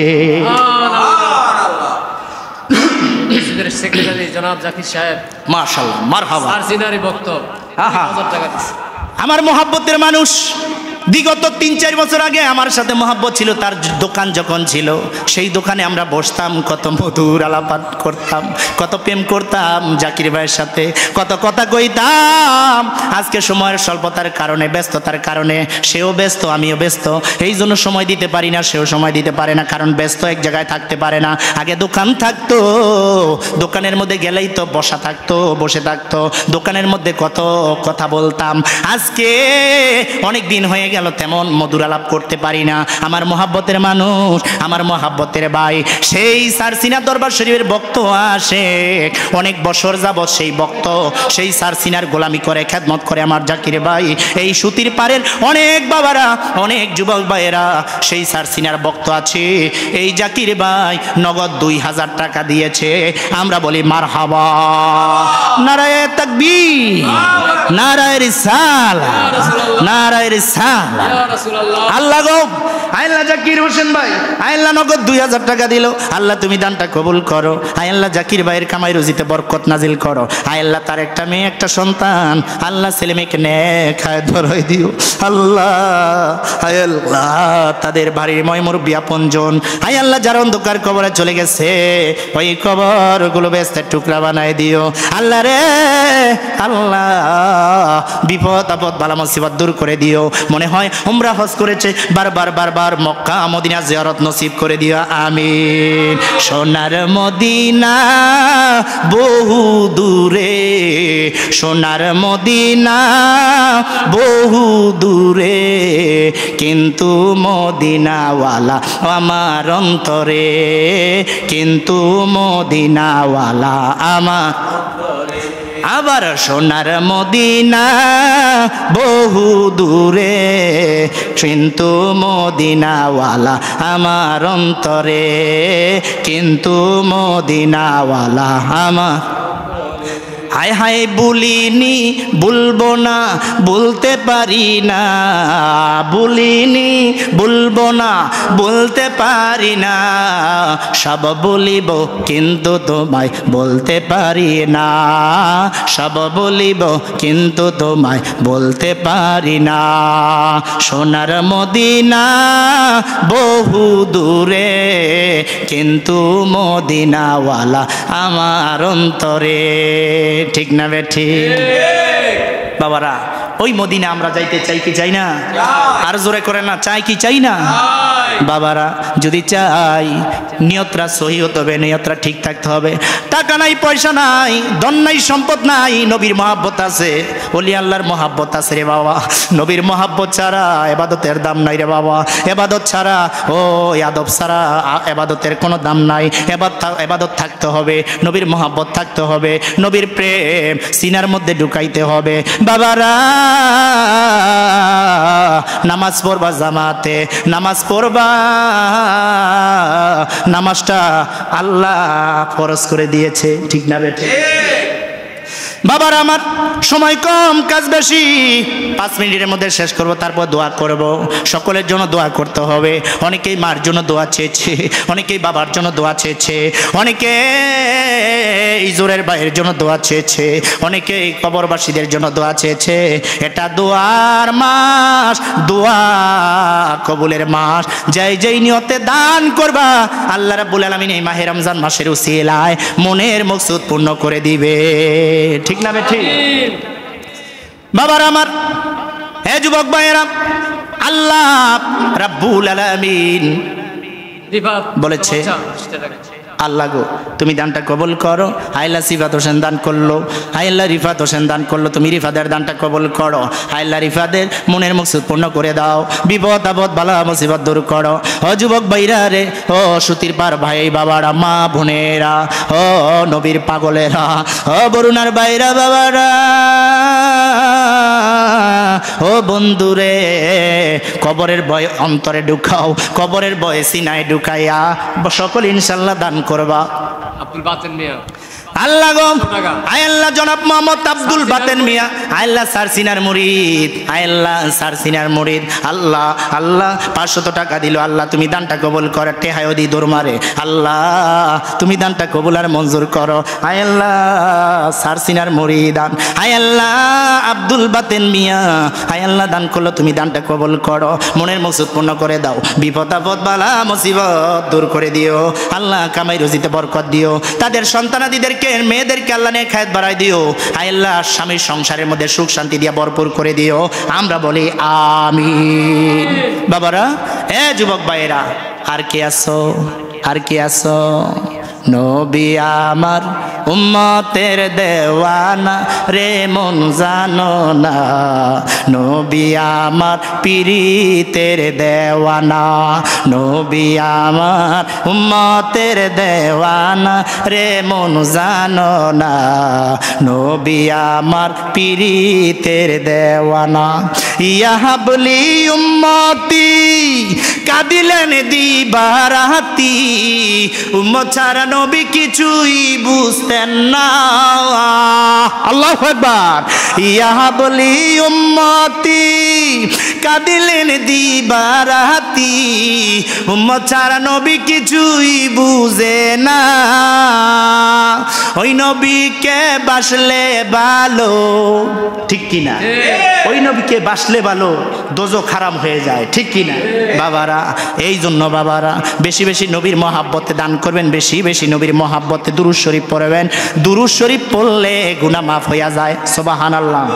সেক্রেটারি জনাব জাকির সাহেব, মাশাআল্লাহ, মারহাবা। আর সিনারি বক্তব্য, আহা। 1000 টাকা দিচ্ছে। আমার মহাব্বতের মানুষ, বিগত 3-4 বছর আগে আমার সাথে মহাব্বত ছিল। তার দোকান যখন ছিল, সেই দোকানে আমরা বসতাম, কত মধুর আলাপাত করতাম, কত প্রেম করতাম জাকির ভাইয়ের সাথে, কত কথা কইতাম। আজকে সময়ের স্বল্পতার কারণে, ব্যস্ততার কারণে, সেও ব্যস্ত, আমিও ব্যস্ত, এই জন্য সময় দিতে পারি না, সেও সময় দিতে পারে না, কারণ ব্যস্ত, এক জায়গায় থাকতে পারে না। আগে দোকান থাকতো, দোকানের মধ্যে গেলেই তো বসা থাকতো, বসে থাকতো, দোকানের মধ্যে কত কথা বলতাম। আজকে অনেক দিন হয়ে গেল, তেমন মধুর আলাপ করতে পারি না। আমার মহাব্বতের মানুষ, আমার মহাব্বতের ভাই, সেই সারসিনা দরবার শরীফের ভক্ত আসে, অনেক বছর যাবৎ সেই ভক্ত, সেই সারসিনার গোলামি করে, খেদমত করে আমার জাকির ভাই। এই সুতির পারের অনেক বাবারা, অনেক যুবক ভাইয়েরা সেই সারসিনার ভক্ত আছে। এই জাকির ভাই নগদ 2000 টাকা দিয়েছে। আমরা বলি মারহাবা, নারায়ে তাকবীর, নারায়ে রিসালাত, নারায়ে রিসালাত। আল্লাহ গো, আল্লাহ জাকির হোসেন ভাই, আল্লাহ নগদ 2000 টাকা দিল। আল্লাহ তুমি দানটা কবুল করো। আল্লাহ জাকির ভাইয়ের কামাই রুজিতে বরকত নাজিল করো। আল্লাহ তার একটা মেয়ে, একটা সন্তান, আল্লাহ ছেলে মেয়েকে নেক হায়াত ধরাই দিও। আল্লাহ, আল্লাহ তাদের বাড়ির ময় মুরব্বি আপনজন, আল্লাহ যারা অন্ধকার কবরে চলে গেছে, ওই কবরগুলো বেস্তের টুকরা বানাই দিও। আল্লাহ রে, আল্লাহ বিপদ আপদ বালা মুসিবত দূর করে দিও। মনে হয় উমরা হজ করেছে, বারবার বারবার মক্কা মদিনা জিয়ারত নসিব করে দিও, আমিন। সোনার মদিনা বহু দূরে, সোনার মদিনা বহু দূরে, কিন্তু মদিনাওয়ালা আমার অন্তরে, কিন্তু মদিনাওয়ালা আমার। আবার সোনার মদিনা বহু দূরে, কিন্তু মদিনাওয়ালা আমার অন্তরে, কিন্তু মদিনাওয়ালা আমার। হায় হায় বলিনি, বলবো না, বলতে পারি না, বলিনি, বলবো না, বলতে পারি না, সব বলিব কিন্তু তোমায় বলতে পারি না, সব বলিব কিন্তু তোমায় বলতে পারি না। সোনার মদিনা বহু দূরে, কিন্তু মদিনাওয়ালা আমার অন্তরে। ঠিক না বেঠি বাবারা? ওই মদিনা আমরা যাইতে চাই কি চাই না? আর জোরে করে না, চাই কি চাই না? বাবারা যদি চাই, নিয়তরা সহি হতে হবে, নিয়তরা ঠিক থাকতে হবে। টাকা নাই, পয়সা নাই, ধন নাই, সম্পদ নাই, নবীর মহাব্বত আছে, ওলি আল্লাহর মহাব্বত আছে রে বাবা। নবীর মহাব্বত ছাড়া এবাদতের দাম নাই রে বাবা। এবাদত ছাড়া, ও আদব ছাড়া এবাদতের কোনো দাম নাই। এবাদত থাকতে হবে, নবীর মহাব্বত থাকতে হবে, নবীর প্রেম সিনার মধ্যে ঢুকাইতে হবে। বাবারা নামাজ পড়বা জামাতে, নামাজ পড়বা, নামাজটা আল্লাহ ফরজ করে দিয়েছে, ঠিক না বেটে? বাবার আমার সময় কম, কাজ বেশি, 5 মিনিটের মধ্যে শেষ করব, তারপর দোয়া করব। সকলের জন্য দোয়া করতে হবে। অনেকেই মার জন্য দোয়া চেয়েছে, অনেকেই বাবার জন্য দোয়া চেয়েছে, অনেকে ইজোরের ভাইয়ের জন্য দোয়া চেয়েছে, অনেকেই কবরবাসীদের জন্য দোয়া চেয়েছে। এটা দোয়ার মাস, দোয়া কবুলের মাস। যেই নিয়তে দান করবা, আল্লাহ রাব্বুল আলামিন এই মাহে রমজান মাসের উসিলায় মনের মকসুদ পূর্ণ করে দিবে, ঠিক না বেঠি? বাবার আমার, হে যুবক ভাইয়েরা, আল্লাহ রাব্বুল আলামিন বলেছে আল্লাহ গো তুমি দানটা কবুল করো। আল্লাহ সিফাত হোসেন দান করলো, আল্লাহ রিফাত হোসেন দান করলো, তুমি রিফাদের দানটা কবুল করো। আল্লাহ রিফাদের মনের মকসুদ পূর্ণ করে দাও, বিপদ আপদ বালা মুসিবত দূর করো। ও যুবক ভাইরা রে, ও সুতির পার ভাই বাবারা, মা বোনেরা, ও নবীর পাগলেরা, ও বরুণার ভাইরা বাবারা, ও বন্ধুরে, কবরের ভয় অন্তরে ঢুকাও, কবরের ভয় সিনায় ঢুকাইয়া সকল ইনশাল্লাহ দান করবা। আব্দুল বাতেন মিয়া আল্লাহ গো আল্লাহ জনাব মোহাম্মদ আব্দুল বাতেন মিয়া, আল্লাহ সারসিনার মুরিদ, আল্লাহ সারসিনার মুরিদ, আল্লাহ আল্লাহ 500 টাকা দিল। আল্লাহ তুমি দানটা কবুল করো, টেহায়ও দি দরমারে, আল্লাহ তুমি দানটা কবুল আর মঞ্জুর করো। আল্লাহ সারসিনার মুরিদান, আল্লাহ আব্দুল বাতেন মিয়া, আল্লাহ দান করলো, তুমি দানটা কবুল করো, মনের মকসুদ পূর্ণ করে দাও, বিপদ আপদ বালা মুসিবত দূর করে দিও। আল্লাহ কামাই রুজিতে বরকত দিও, তাদের সন্তানাদিদেরকে মেয়েদেরকে আল্লাহ নেক হায়াত বাড়াই দিও। আল্লাহ স্বামীর সংসারের মধ্যে সুখ শান্তি দিয়া ভরপুর করে দিও। আমরা বলি আমিন। বাবারা, এ যুবক ভাইয়েরা, আর কে আছো, আর কে আছো? নবী আমার উম্মতের দেওয়ানা রে, মন জানো না, নবী আমার পীরিতের দেওয়ানা, নবী আমার উম্মতের দেওয়ানা রে, মন জানো না, নবী আমার পীরিতের দেওয়ানা। ইয়াহাবলি উম্মতি কাঁদিলেন দিবারাতি, উম্মত ছাড়া নবী কিছুই বুঝতেন না। আল্লাহু আকবার। ইয়াহাবলি উম্মতি কাঁদিলেন দিবারাতি, উম্মত ছাড়া নবী কিছুই বুঝে না। ওই নবীকে বাসলে ভালো, ঠিক কিনা? ওই নবীকে বাসলে ভালো, দোজখ হারাম হয়ে যায়, ঠিক কিনা? বাবারা, এই জন্য বাবারা বেশি বেশি নবীর মহাব্বতে দান করবেন, বেশি বেশি নবীর মহাব্বতে দুরূদ শরীফ পড়বেন। দুরূদ শরীফ পড়লে গুনাহ মাফ হইয়া যায়। সুবহানাল্লাহ।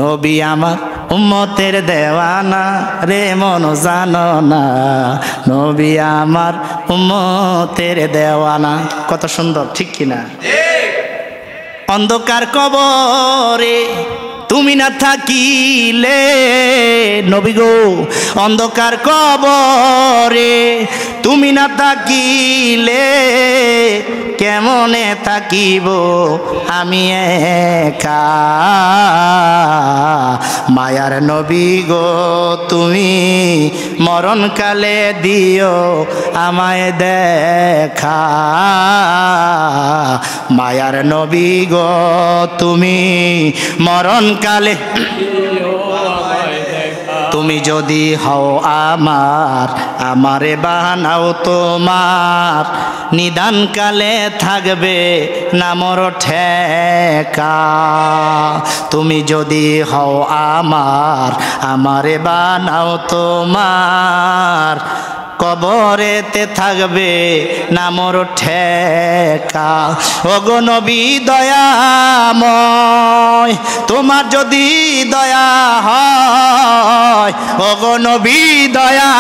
নবী আমার উম্মতের দেওয়ানা রে, মন জানো না, নবী আমার উম্মতের দেওয়ানা। কত সুন্দর, ঠিক কিনা? অন্ধকার কবরে তুমি না থাকিলে, নবী গো অন্ধকার কবরে তুমি না থাকিলে, কেমনে থাকিব আমি একা। মায়ার নবী গো তুমি মরণকালে দিও আমায় দেখা। মায়ার নবী গো তুমি মরণকালে, তুমি যদি হও আমার, আমারে বানাও তোমার, নিদানকালে থাকবে না মোর ঠেকা। তুমি যদি হও আমার, আমারে বানাও তোমার, কবরেতে থাকবে না মোর ঠেকা। ওগো নবী দয়াময়, তোমার যদি দয়া হয়, ওগো নবী দয়া,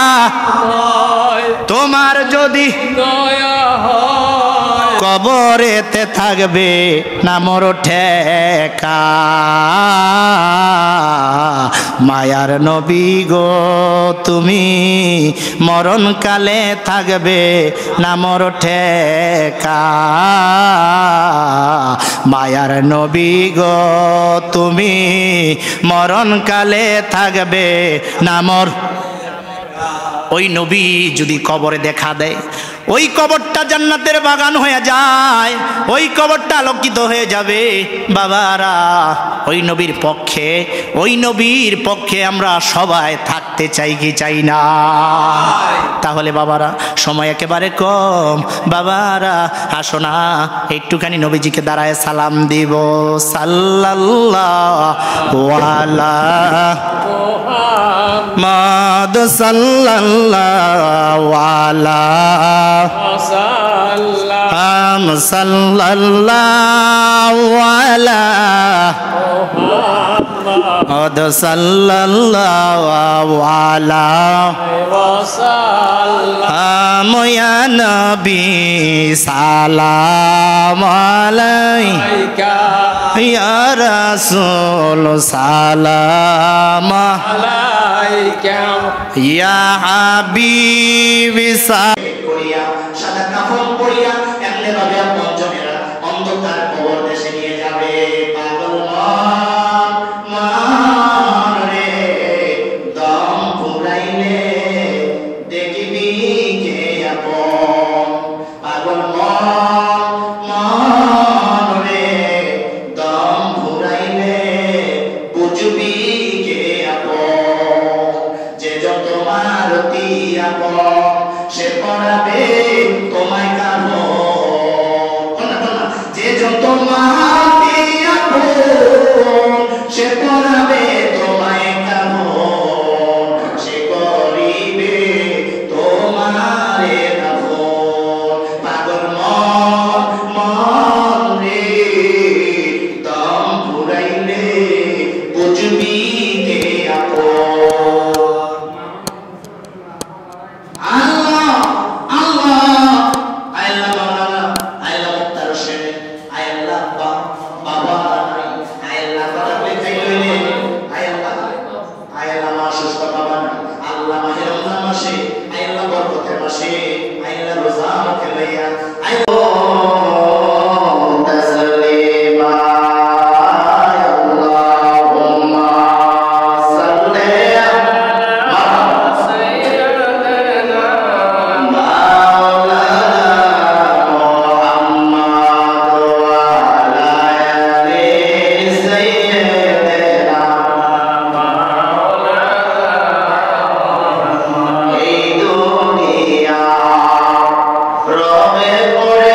তোমার যদি দয়া হয়, কবরেতে থাকবে না মোর ঠেকা। মায়ার নবী গো তুমি মরণকালে থাকবে না মোর ঠেকা। মায়ার নবী গো তুমি মরণকালে থাকবে না মোর। ওই নবী যদি কবরে দেখা দেয়, ওই কবরটা জান্নাতের বাগান হয়ে যায়, ওই কবরটা আলোকিত হয়ে যাবে। বাবারা, ওই নবীর পক্ষে, ওই নবীর পক্ষে আমরা সবাই থাকতে চাই কি চাই না? তাহলে বাবারা সময় একেবারে কম, বাবারা আসো না একটুখানি নবীজিকে দাঁড়ায় সালাম দিব। সাল্লাল্লাহু আলা মুহাম্মাদ সাল্লাল্লাহু আলা সাল্লাল্লাহু আলা মুহাম্মদ সাল্লাল্লাহু আলাইহি ইয়া নবী সালাম আলাইকা ইয়া রাসূল সালাম আলাইকা ইয়া হাবিবি করিয়া সাদা কাফন পরিয়া এমনি ভাবে পঞ্চমেরা অন্ধকার কবর দেশে নিয়ে যাবে। পাগল মান রে দম ফুরাইলে দেখিবি কে আপন। পাগল মান রে দম ফুরাইলে বুঝবি কে আপন। যে যত মারতি আপন সে পড়াবে তোমায় কানো। যে যত মারতি আপন সে পড়াবে তোমায় কানো। সে করিবে তোমারে দাফন। পাগল মন রে দম ফুরাইলে বুঝবি কে আপন। রবে পড়ে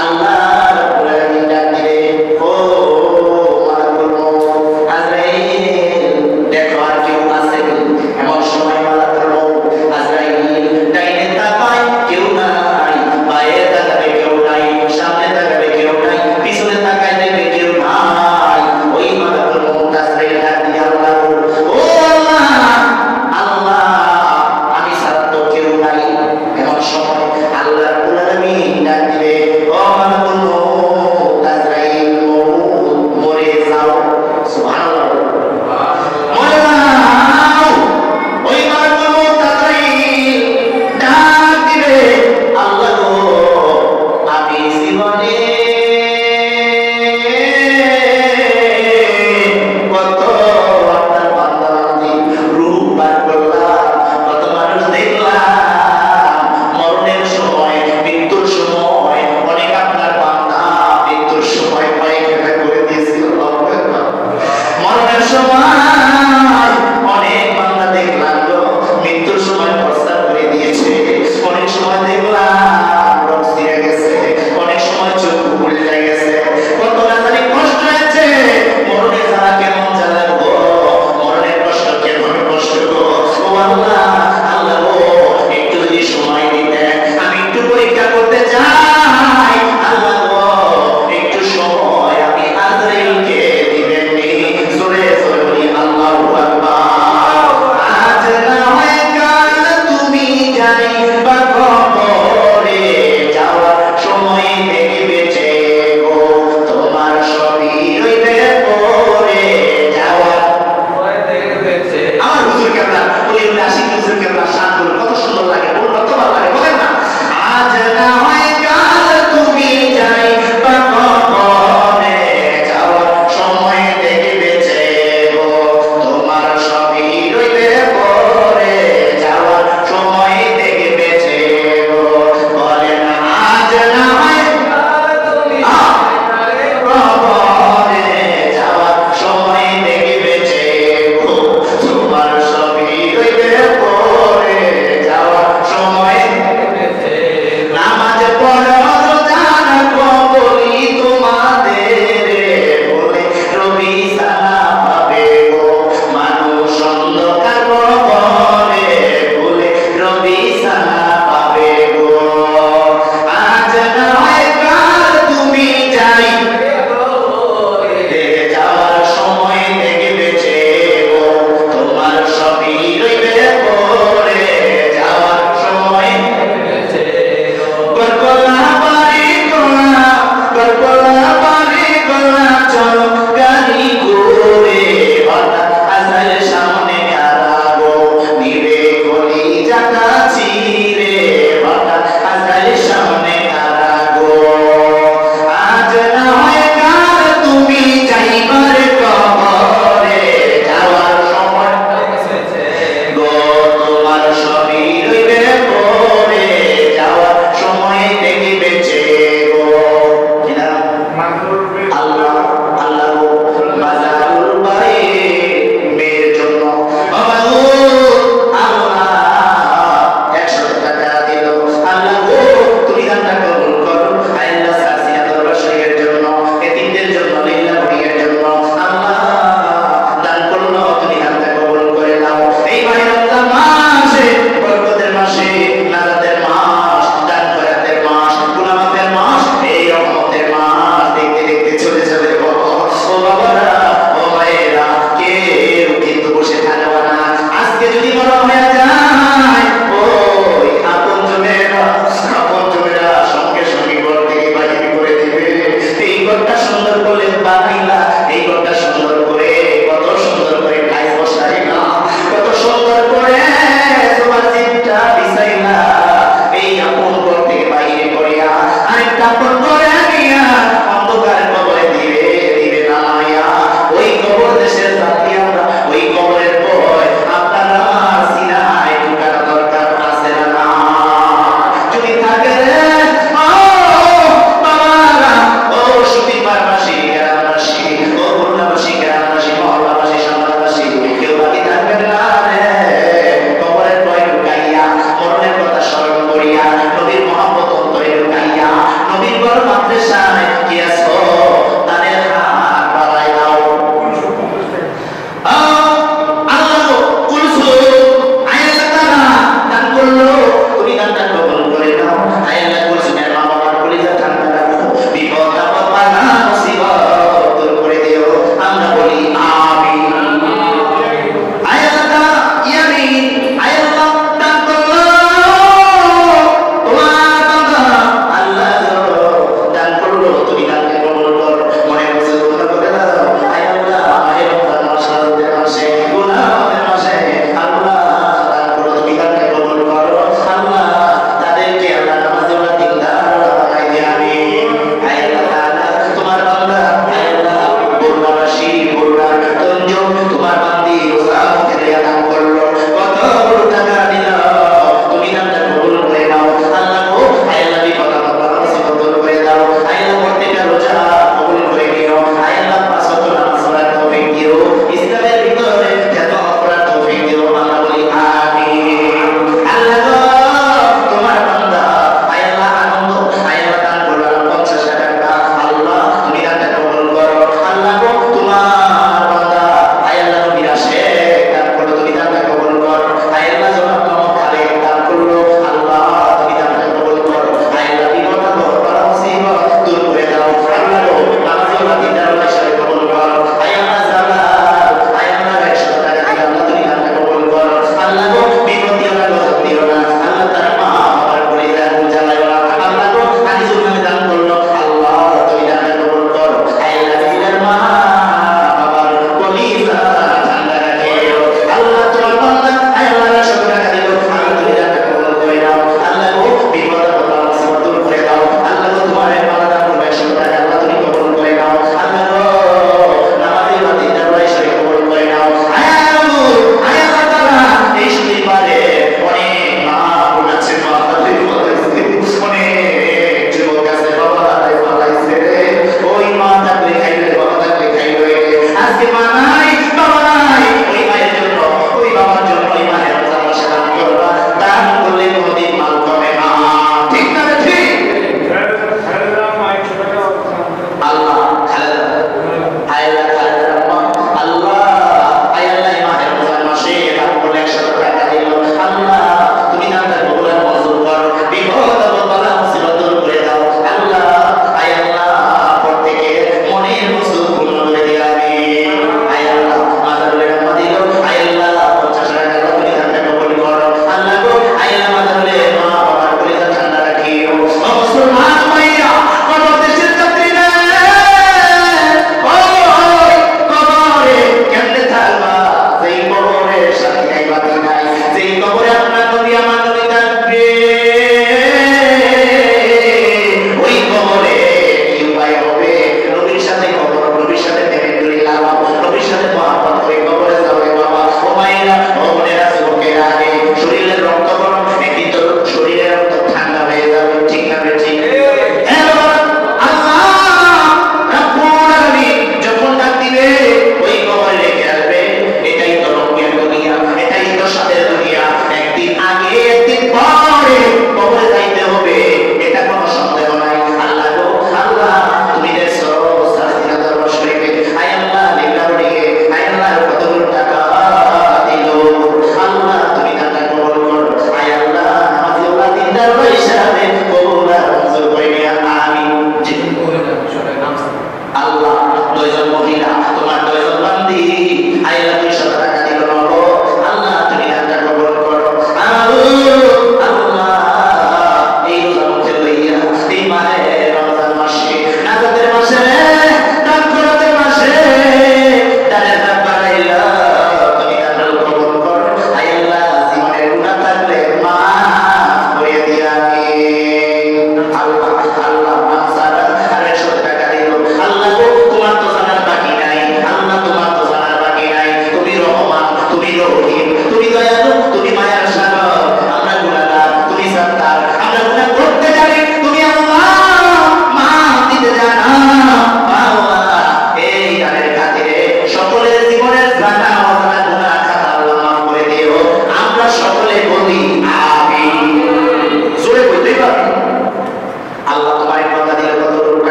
আল্লাহ রাব্বুল আলামিন ডাক দিবে, ও মালাকুল মউত আজরাইল, দেখো আর কেউ আছে? এমন সময় মালাকুল মউত আজরাইল ডাইনে তাকায়, কেউ নাই, বায়ে তাকাবে কেউ নাই, সামনে তাকাবে কেউ নাই, পিছনে তাকায় দেখবে কেউ নাই। ওই মালাকুল মউত আজরাইল ডাক দিয়ে আল্লাহ, ও আল্লাহ, আল্লাহ আমি ছাড়া তো কেউ নাই। এমন সময় আল্লাহ রাব্বুল আলামিন ডাক দিবে, ও মালাকুল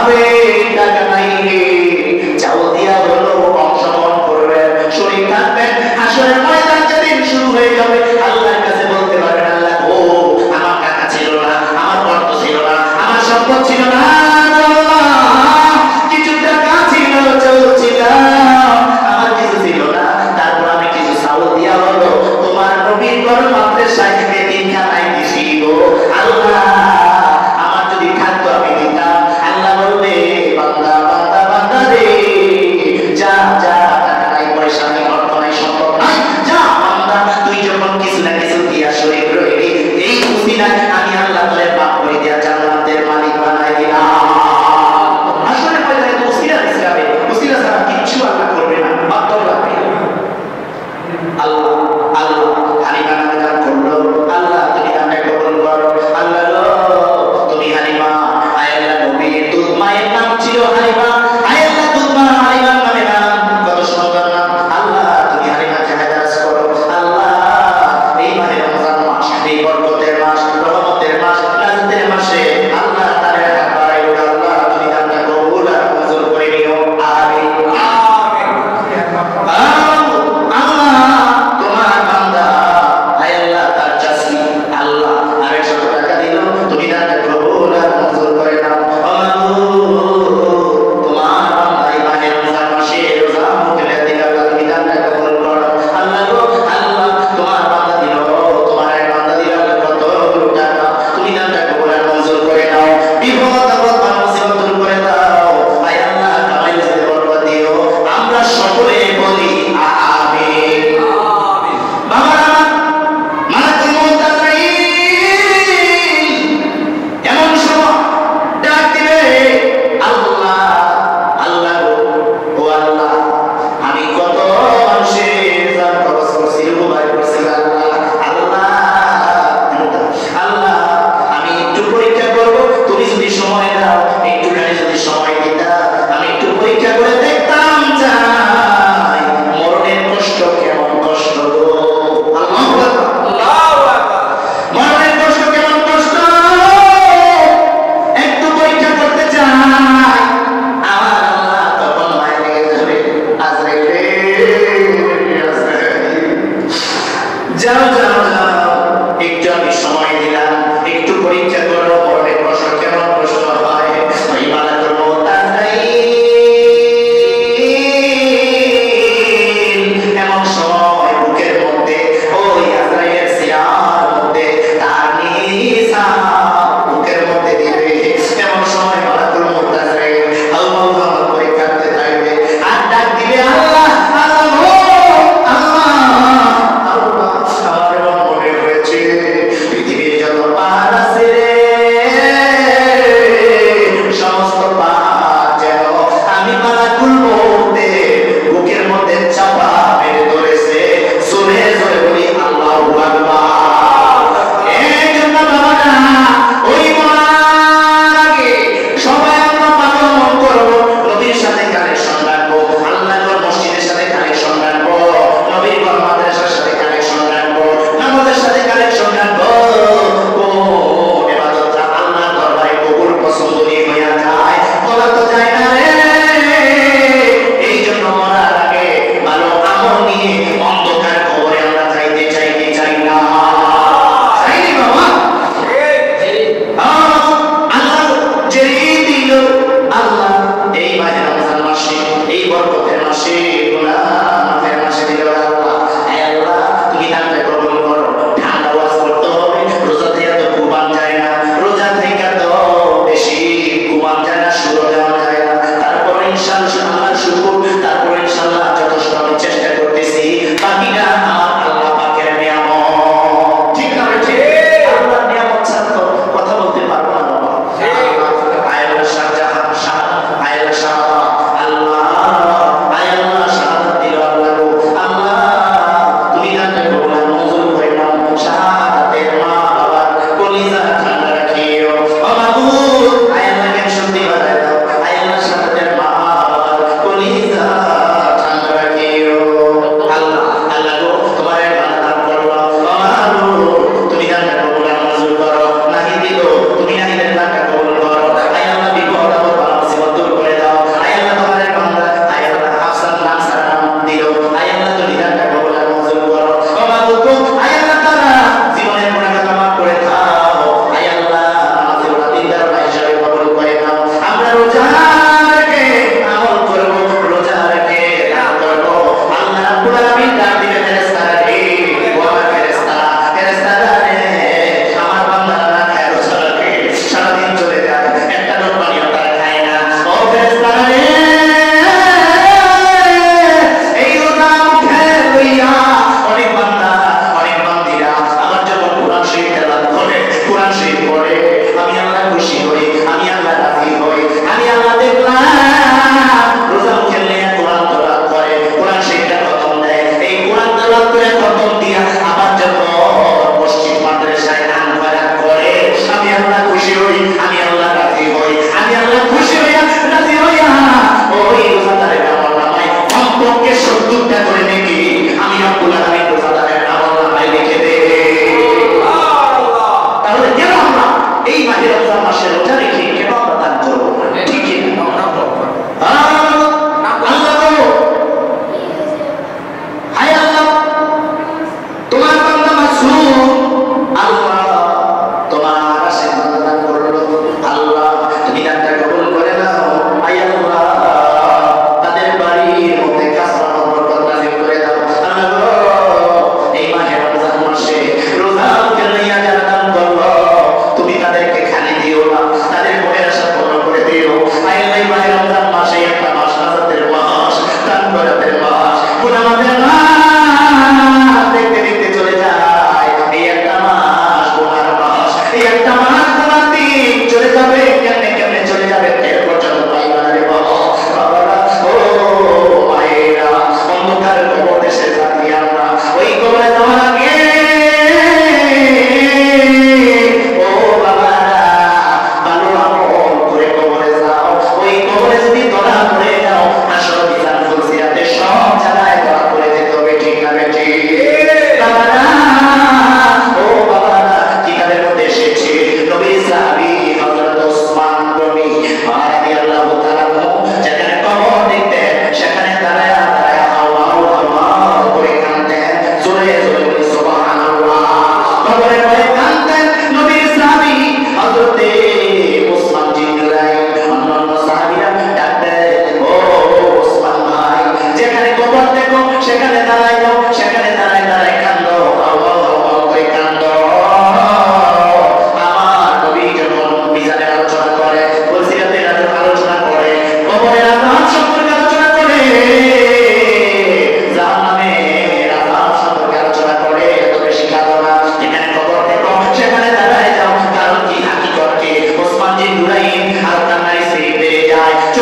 বাপরে টাকা নাই রে, চাউল দিয়া হলো অংশগ্রহণ করবেন, শরীর থাকবেন, আসরের ময়দান যেদিন শুরু হয়ে যাবে আল্লাহর কাছে বলতে পারবেন, আল্লাহ ও আমার টাকা ছিল না, আমার অর্থ ছিল না, আমার সম্পদ ছিল না, কিছু টাকা ছিল, চাউল ছিল, আমার কিছু ছিল না, তারপর আমি কিছু চাউল দিয়া হলো তোমার নবীর ঘর মাদ্রাসায় এতিমখানায় দিছি গো আল্লাহ, আমার যদি থাকতো আমি দিতাম। আল্লাহ বলবে বান্দা বান্দা বান্দা রে, যা যা, টাকা নাই, পয়সা নাই, অর্থ নাই, সম্পদ নাই, যা বান্দা, তুই যখন কিছু না কিছু দিয়া শরীর রইলি, এই উসিলায় আমি আল্লাহ তোরে মাফ করে দিয়া জান্নাতের মালিক বানাই দিলাম। আসলে পয়সা তো উসিলা দিছাবে, উসিলা ছাড়া কিচ্ছু আল্লাহ করবে না, বাধ্য লাগবে। আল্লাহ আল্লাহ হালিমা নামে দান করলো, আল্লাহ তুমি দানটা কবুল করো, আল্লাহ তুমি হালিমা, আয় আল্লাহ নবীর দুধ মায়ের নাম ছিল হালিমা, আয় আল্লাহ দুধ মা হালিমার নামে নাম, কত সুন্দর নাম, আল্লাহ তুমি হালিমাকে হেদায়েত করো, আল্লাহ এই মাহে রমজান মাস, এই বরকতের মাস, রহমতের মাস, নাজাতের মাসে আল্লাহ তার হাত বাড়াইও, আল্লাহ তুমি দানটা কবুল আর মঞ্জুর করে নিও, আমিন আমিন। আল্লাহ তোমার বান্দা, আয় আল্লাহ তার চাষি, আল্লাহ 100 টাকা দিল, তুমি দানটা কবুল আর মঞ্জুর করে নাও, তোমার বান্দা এই মাহে রমজান মাসে রোজা মুখে দিল, তুমি দানটা কবুল করো, আল্লাহ গো আল্লাহ তোমার বান্দা দিল, তোমার এক বান্দা দিল কত টাকা, তুমি দানটা কবুল আর মঞ্জুর করে নাও, বিপদ আপদ মুসিবত দূর করে দাও, আয় আল্লাহ কামাই রিজিকে বরকত দিও, আমরা সকলে বলি আমিন আমিন। বাবা মালাকুল মউত আজরাইল এমন সময় ডাক দিবে, আল্লাহ আল্লাহ ও আল্লাহ, আমি কত মানুষের জান কবজ করছি, রুবাই করছি, আল্লাহ আল্লাহ আল্লাহ আমি একটু পরীক্ষা করব, তুমি যদি সময় দাও, একটুখানি যদি সময় দিতা, আমি একটু পরীক্ষা করে দেখতাম চাই মরণের কষ্ট কেমন কষ্ট গো, আল্লাহু আকবার আল্লাহু আকবার, মরণের কষ্ট কেমন কষ্ট, একটু পরীক্ষা করতে চাই, আমার আল্লাহ তখন মায়ের লেগে যাবে, আজরাইল রে, আজরাইল যাও যাও যাও, একটু আমি সময় দিলাম, একটু পরীক্ষা করো মরণের কষ্ট কেমন কষ্ট হয়, ওই মালাকুল মউত আজরাইল এমন সময় বুকের মধ্যে, ওই আজরাইলের সিনার মধ্যে তার নিশান বুকের মধ্যে দিবে, এমন সময় মালাকুল মউত আজরাইল আল্লাহ করে কাঁদতে থাকবে আর ডাক দিবে, আল্লাহ আল্লাহ আল্লাহ আল্লাহ, আমার এমন মনে হয়েছে পৃথিবীর যত পাহাড় আছে সমস্ত পাহাড় যেন আমি মালাকুল মউতের বুকের মধ্যে চাপা মেরে ধরেছে, শুনে জোরে বলি আল্লাহু আকবার। এই জন্য বাবারা ওই মরার আগে সবাই আমরা পালন করব, নবীর সাথে কানেকশন রাখবো, আল্লাহর মসজিদের সাথে কানেকশন রাখবো, নবীর ঘর মাদ্রাসার সাথে কানেকশন রাখবো, নামাজের সাথে কানেকশন রাখবো, কোন ইবাদতটা আল্লাহর দরবারে কবুল পছন্দনীয় হয়ে যায় বলা তো যায় না রে। এই জন্য মরার আগে ভালো আমল নিয়ে অন্ধকার কবরে আমরা যাইতে চাই না, চাই বাবা, আল্লাহ যেই দিল, আল্লাহ এই মাহে রমজান মাসে, এই বরকতের মাসে, গুনাহের মাসে দিল, আল্লাহ হে আল্লাহ তুমি দানটা কবুল করো, ঠান্ডা ওয়াজ করতে হবে, রোজা থেকে তো কুরবান যায় না, রোজা থেকে তো বেশি কুরবান যায় না, শুরু দেওয়া যায় না, তারপর ইনশাআল্লাহ আল্লাহর শুকর, তারপর ইনশাআল্লাহ যথেষ্ট আমি চেষ্টা করতেছি, বাকিটা আমার আল্লাহ পাকের নিয়ামত, ঠিক না ঠিক, আল্লাহর নিয়ামত ছাড়া তো কথা বলতে পারবো না বাবা, আয় আল্লাহ শাহজাহান শাহ, আয় আল্লাহ শাহ, আল্লাহ আয় আল্লাহ শাহাদাত দিল, আল্লাহ গো আল্লাহ তুমি দানটা কবুল আর মঞ্জুর করে নাও, শাহাদাতের মা বাবার কলিজা ঠান্ডা রাখিও, ও মাবুদ আয় আল্লাহ জ্ঞান শক্তি বাড়ায় দাও,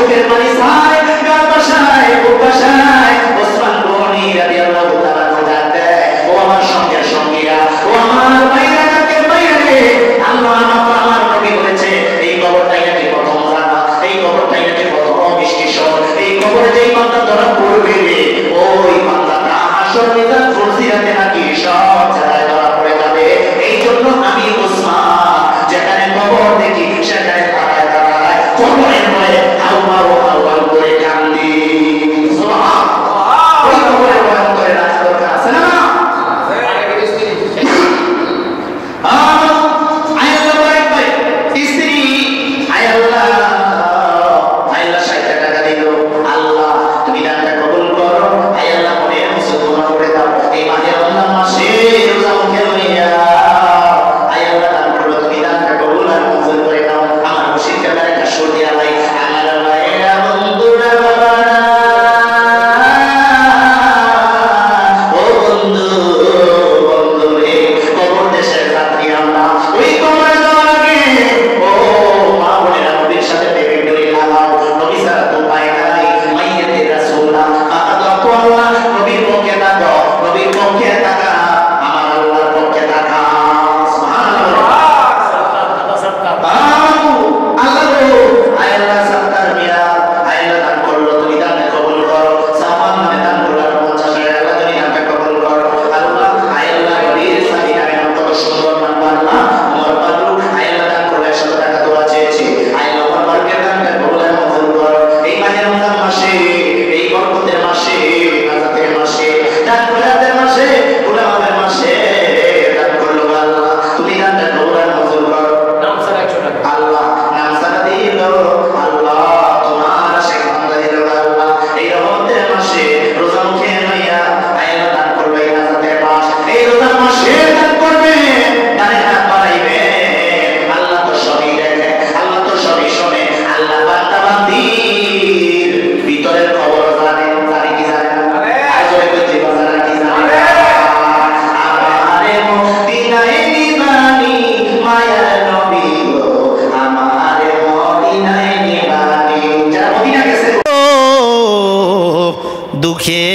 চোখের পানি ছায় গাল বাসায় বুক বাসায় ওসমান গনি রাদিয়াল্লাহু তাআলা বলতে ও আমার সঙ্গের সঙ্গীরা ও আমার ভাইরা কাকে ভাইরা রে আল্লাহ আমার নবী বলেছে এই কবরটাই নাকি প্রথম জানা এই কবরটাই নাকি প্রথম মিষ্টি স্বর এই কবরে যেই বান্দা ধরা পড়বে ওই বান্দাটা হাসর মিজান ফুরসিরাতে নাকি সব জায়গায় ধরা পড়ে যাবে এই জন্য আমি ওসমান যেখানে কবর দেখি সেখানে দাঁড়ায় দাঁড়ায় কবরের ভয়ে হাউমাউ হাউমাউ করে কান্দি সুবহানাল্লাহ ওই কবরের ভয় করে রাখা দরকার আছে না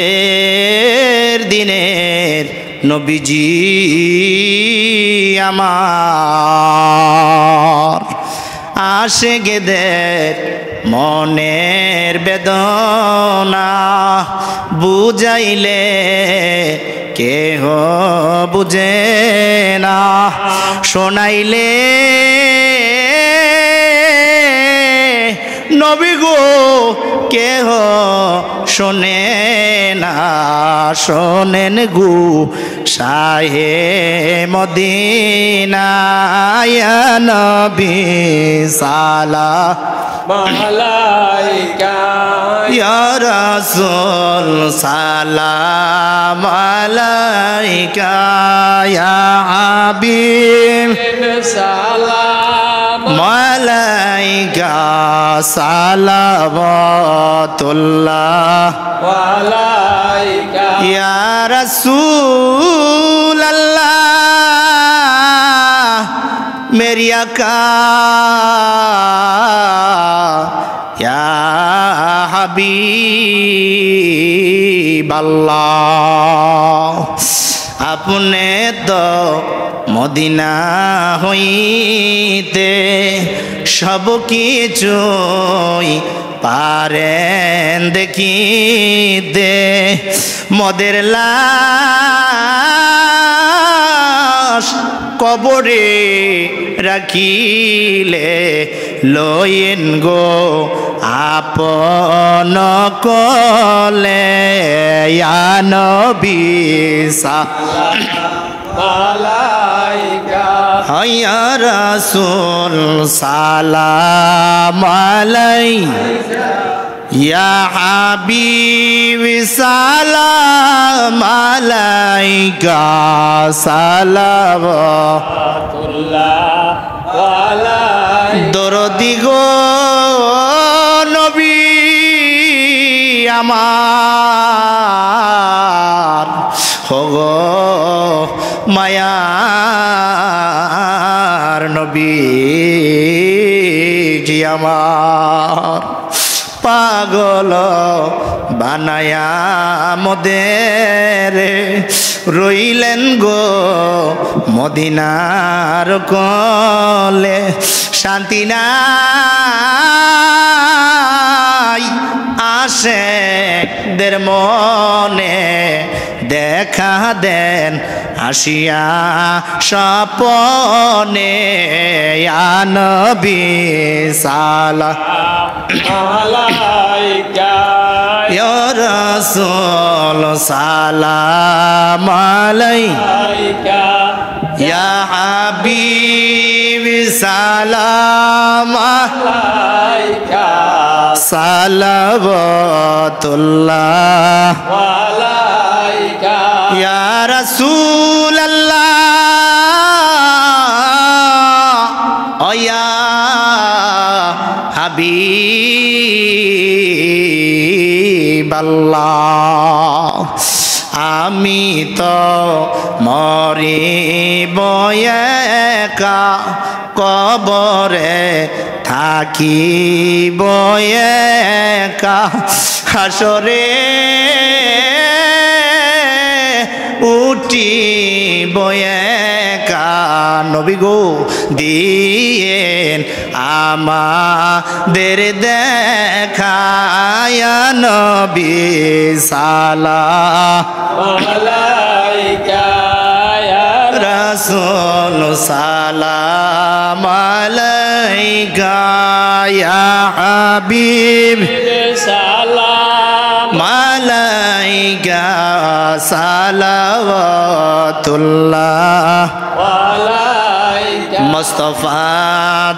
দুঃখের দিনের নবীজি আমার আশিকদের মনের বেদনা বুঝাইলে কেহ বুঝে না শোনাইলে নবী গো কেহ শোনে না শোনেন গো শাহে মদিনা ইয়া নবী সালাম আলাইকা ইয়া রাসূল সালাম আলাইকা ইয়া হাবিব সালাম আলাইকা সালাওয়াতুল্লাহ আলাইকা ইয়া রাসূল আল্লাহ মেরি আকা ইয়া হাবিব আল্লাহ আপনে তো মদিনা হইতে সব কিছুই পারেন দেখিতে মদের লাশ কবরে রাখিলে লইন গো আপন কলে ইয়া নবী আলাইকা ইয়া রাসূল সালাম আলাইকা ইয়া হাবিব সালাম আলাইকা সালাওয়াতুল্লাহ আলাইকা দরদি গো নবী আমার হগো মায়ার নবী জি আমার পাগল বানায়া মোদের রইলেন গো মদিনার কোলে শান্তি নাই আশেকদের মনে দেখা দেন আসিয়া স্বপনে ইয়া নবী আলাইকা ইয়া রাসূল সালাম আলাইকা ইয়া হাবিবি সালাম আলাইকা সালাওয়াতুল্লাহ আলাইকা ইয়া রাসূলাল্লাহ ও ইয়া হাবিবাল্লাহ আমি তো মরিব একা কবরে থাকিব একা হাসরে উঠিব একা নবী গো দিয়েন আমাদের দেখায়া নবী সালাম আলাইকা ইয়া রাসূল সালাম আলাইকা ইয়া হাবিব সালাম আলাইকা সালাওয়াতুল্লাহ আলাইকা মুস্তাফা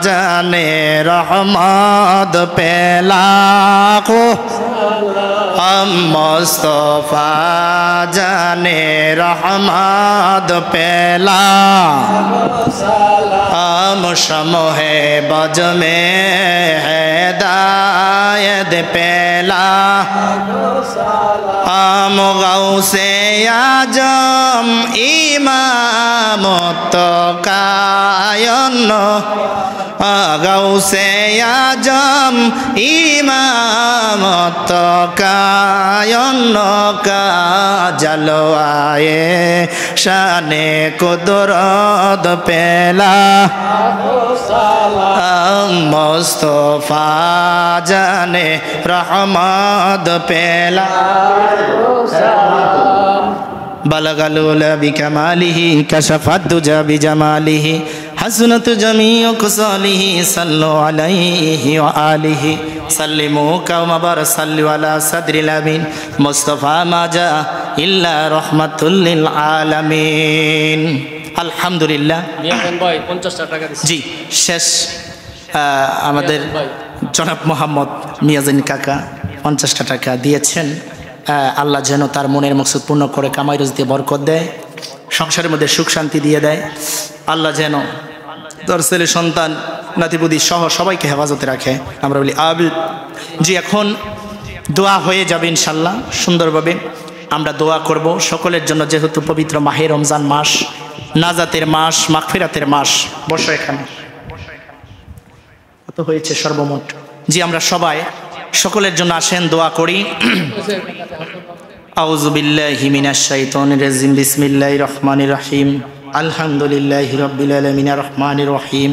জানে রহমত পেলাকো মুস্তাফা জানে রহমত পেলা সমহে বজ মে হেদায়ত পেলা গৌসে আজম ইমামত কায়ন গৌসে আজম ইমামত কায়ন কা জলওয়ায়ে শানে কুদরত পেলা মুস্তাফা জানে রহমত পেলা বলগল উলা বিকামালিহি কাশাফাত দুজা বিজামালিহি হাসনাত জামিউ কুসালিহি সাল্লু আলাইহি ওয়া আলিহি সাল্লিমু কামা বারসাল্লু আলা সাদরিল আমিন মুস্তাফা মাজা ইল্লা রাহমাতুল লিল আলামিন আলহামদুলিল্লাহ মিয়াজান ভাই 50 টাকা দিচ্ছি জি শেষ আমাদের জনাব মোহাম্মদ মিয়াজান কাকা 50 টাকা দিয়েছেন আল্লাহ যেন তার মনের মকসুদ পূর্ণ করে কামাই রুজি দিয়ে বরকত দেয় সংসারের মধ্যে সুখ শান্তি দিয়ে দেয় আল্লাহ যেন তার ছেলে সন্তান নাতিপুতি সহ সবাইকে হেফাজতে রাখে আমরা বলি আমিন জি এখন দোয়া হয়ে যাবে ইনশাল্লাহ সুন্দরভাবে আমরা দোয়া করব সকলের জন্য যেহেতু পবিত্র মাহে রমজান মাস নাজাতের মাস মাগফিরাতের মাস বসো এখানে কত হয়েছে সর্বমোট জি আমরা সবাই সকলের জন্য আসেন দোয়া করি আউযু বিল্লাহি মিনাশ শাইতানির রাজিম বিসমিল্লাহির রহমানির রহিম আলহামদুলিল্লাহি রাব্বিল আলামিন আর রহমানির রহিম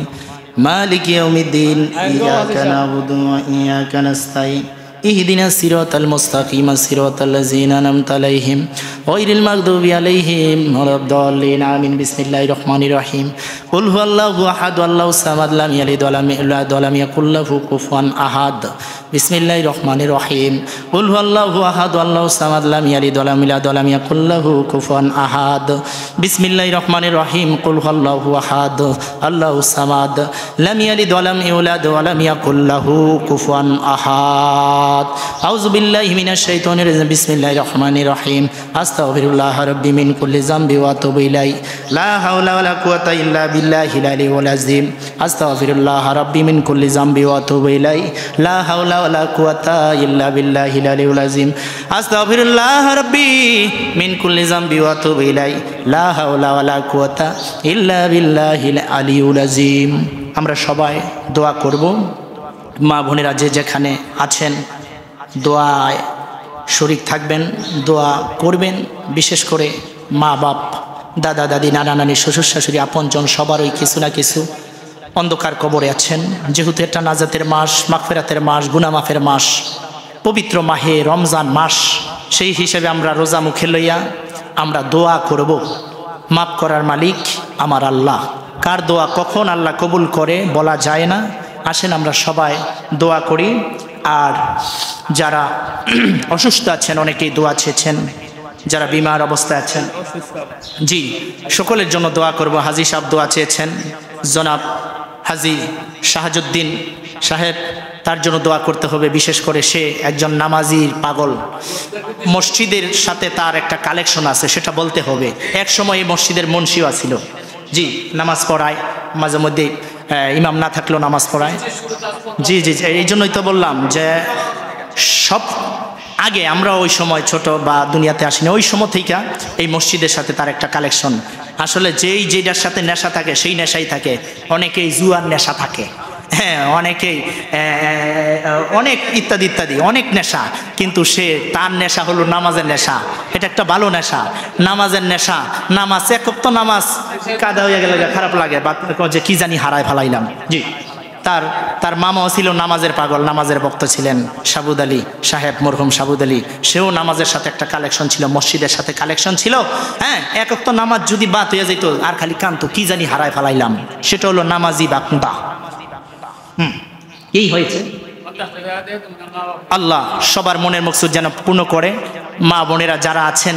মালিকি ইয়াউমিদ্দিন ইয়াকা না'বুদু ওয়া ইয়াকা নাস্তাঈন اهدنا الصراط المستقيم صراط الذين أنعمت عليهم غير المغضوب عليهم ولا الضالين آمين بسم الله الرحمن الرحيم قل هو الله أحد الله الصمد لم يلد ولم يولد ولم يكن له كفوا أحد بسم الله الرحمن الرحيم قل هو الله أحد الله الصمد لم يلد ولم يولد ولم يكن له كفوا أحد بسم الله الرحمن الرحيم قل هو الله أحد الله الصمد لم يلد ولم يولد ولم يكن له كفوا أحد أعوذ بالله من الشيطان الرجيم بسم الله الرحمن الرحيم أستغفر الله ربي من كل ذنب وأتوب إليه لا حول ولا قوة إلا بالله العلي العظيم أستغفر الله ربي من كل ذنب وأتوب إليه لا حول ولا قوة إلا بالله العلي العظيم أستغفر الله ربي من كل ذنب وأتوب إليه لا حول ولا قوة إلا بالله العلي العظيم আমরা সবাই দোয়া করব মা বোনেরা যে যেখানে আছেন দোয়ায় শরীক থাকবেন, দোয়া করবেন। বিশেষ করে মা বাপ, দাদা দাদি, নানা নানি, শ্বশুর শাশুড়ি, আপনজন সবারই কিছু না কিছু অন্ধকার কবরে আছেন। যেহেতু এটা নাজাতের মাস, মাগফিরাতের মাস, গুনাহ মাফের মাস, পবিত্র মাহে রমজান মাস, সেই হিসেবে আমরা রোজা মুখে লইয়া আমরা দোয়া করব। মাফ করার মালিক আমার আল্লাহ। কার দোয়া কখন আল্লাহ কবুল করে বলা যায় না। আসেন আমরা সবাই দোয়া করি। আর যারা অসুস্থ আছেন অনেকেই দোয়া চেয়েছেন, যারা বিমার অবস্থায় আছেন, জি সকলের জন্য দোয়া করব। হাজী সাহেব দোয়া চেয়েছেন, জনাব হাজী শাহাজুদ্দিন সাহেব, তার জন্য দোয়া করতে হবে। বিশেষ করে সে একজন নামাজির পাগল। মসজিদের সাথে তার একটা কালেকশন আছে, সেটা বলতে হবে। এক সময় এই মসজিদের মুন্সিও ছিল, জি নামাজ পড়ায়, মাঝে মধ্যে ইমাম না থাকলেও নামাজ পড়ায়। জি জি এই জন্যই তো বললাম যে সব আগে আমরা ওই সময় ছোট বা দুনিয়াতে আসিনি, ওই সময় থেকে এই মসজিদের সাথে তার একটা কালেকশন। আসলে যেটার সাথে নেশা থাকে সেই নেশাই থাকে। অনেকেই জুয়ার নেশা থাকে, হ্যাঁ অনেকেই অনেক ইত্যাদি ইত্যাদি অনেক নেশা, কিন্তু তার নেশা হলো নামাজের নেশা। এটা একটা ভালো নেশা, নামাজের নেশা। নামাজ এক ওয়াক্ত নামাজ কাদা হয়ে গেলে খারাপ লাগে, বা যে কি জানি হারায় ফেলাইলাম। জি তার মামাও ছিল নামাজের পাগল, নামাজের ভক্ত ছিলেন সাবুদ আলী সাহেব, মরহুম সাবুদ আলী। সেও নামাজের সাথে একটা কালেকশন ছিল, মসজিদের সাথে কালেকশন ছিল। হ্যাঁ এক ওয়াক্ত নামাজ যদি বাদ হয়ে যেত আর খালি কান্ত কি জানি হারায় ফেলাইলাম, সেটা হলো নামাজি বাকুদা। এই হয়েছে। আল্লাহ সবার মনের মকসুদ যেন পূর্ণ করে। মা বোনেরা যারা আছেন,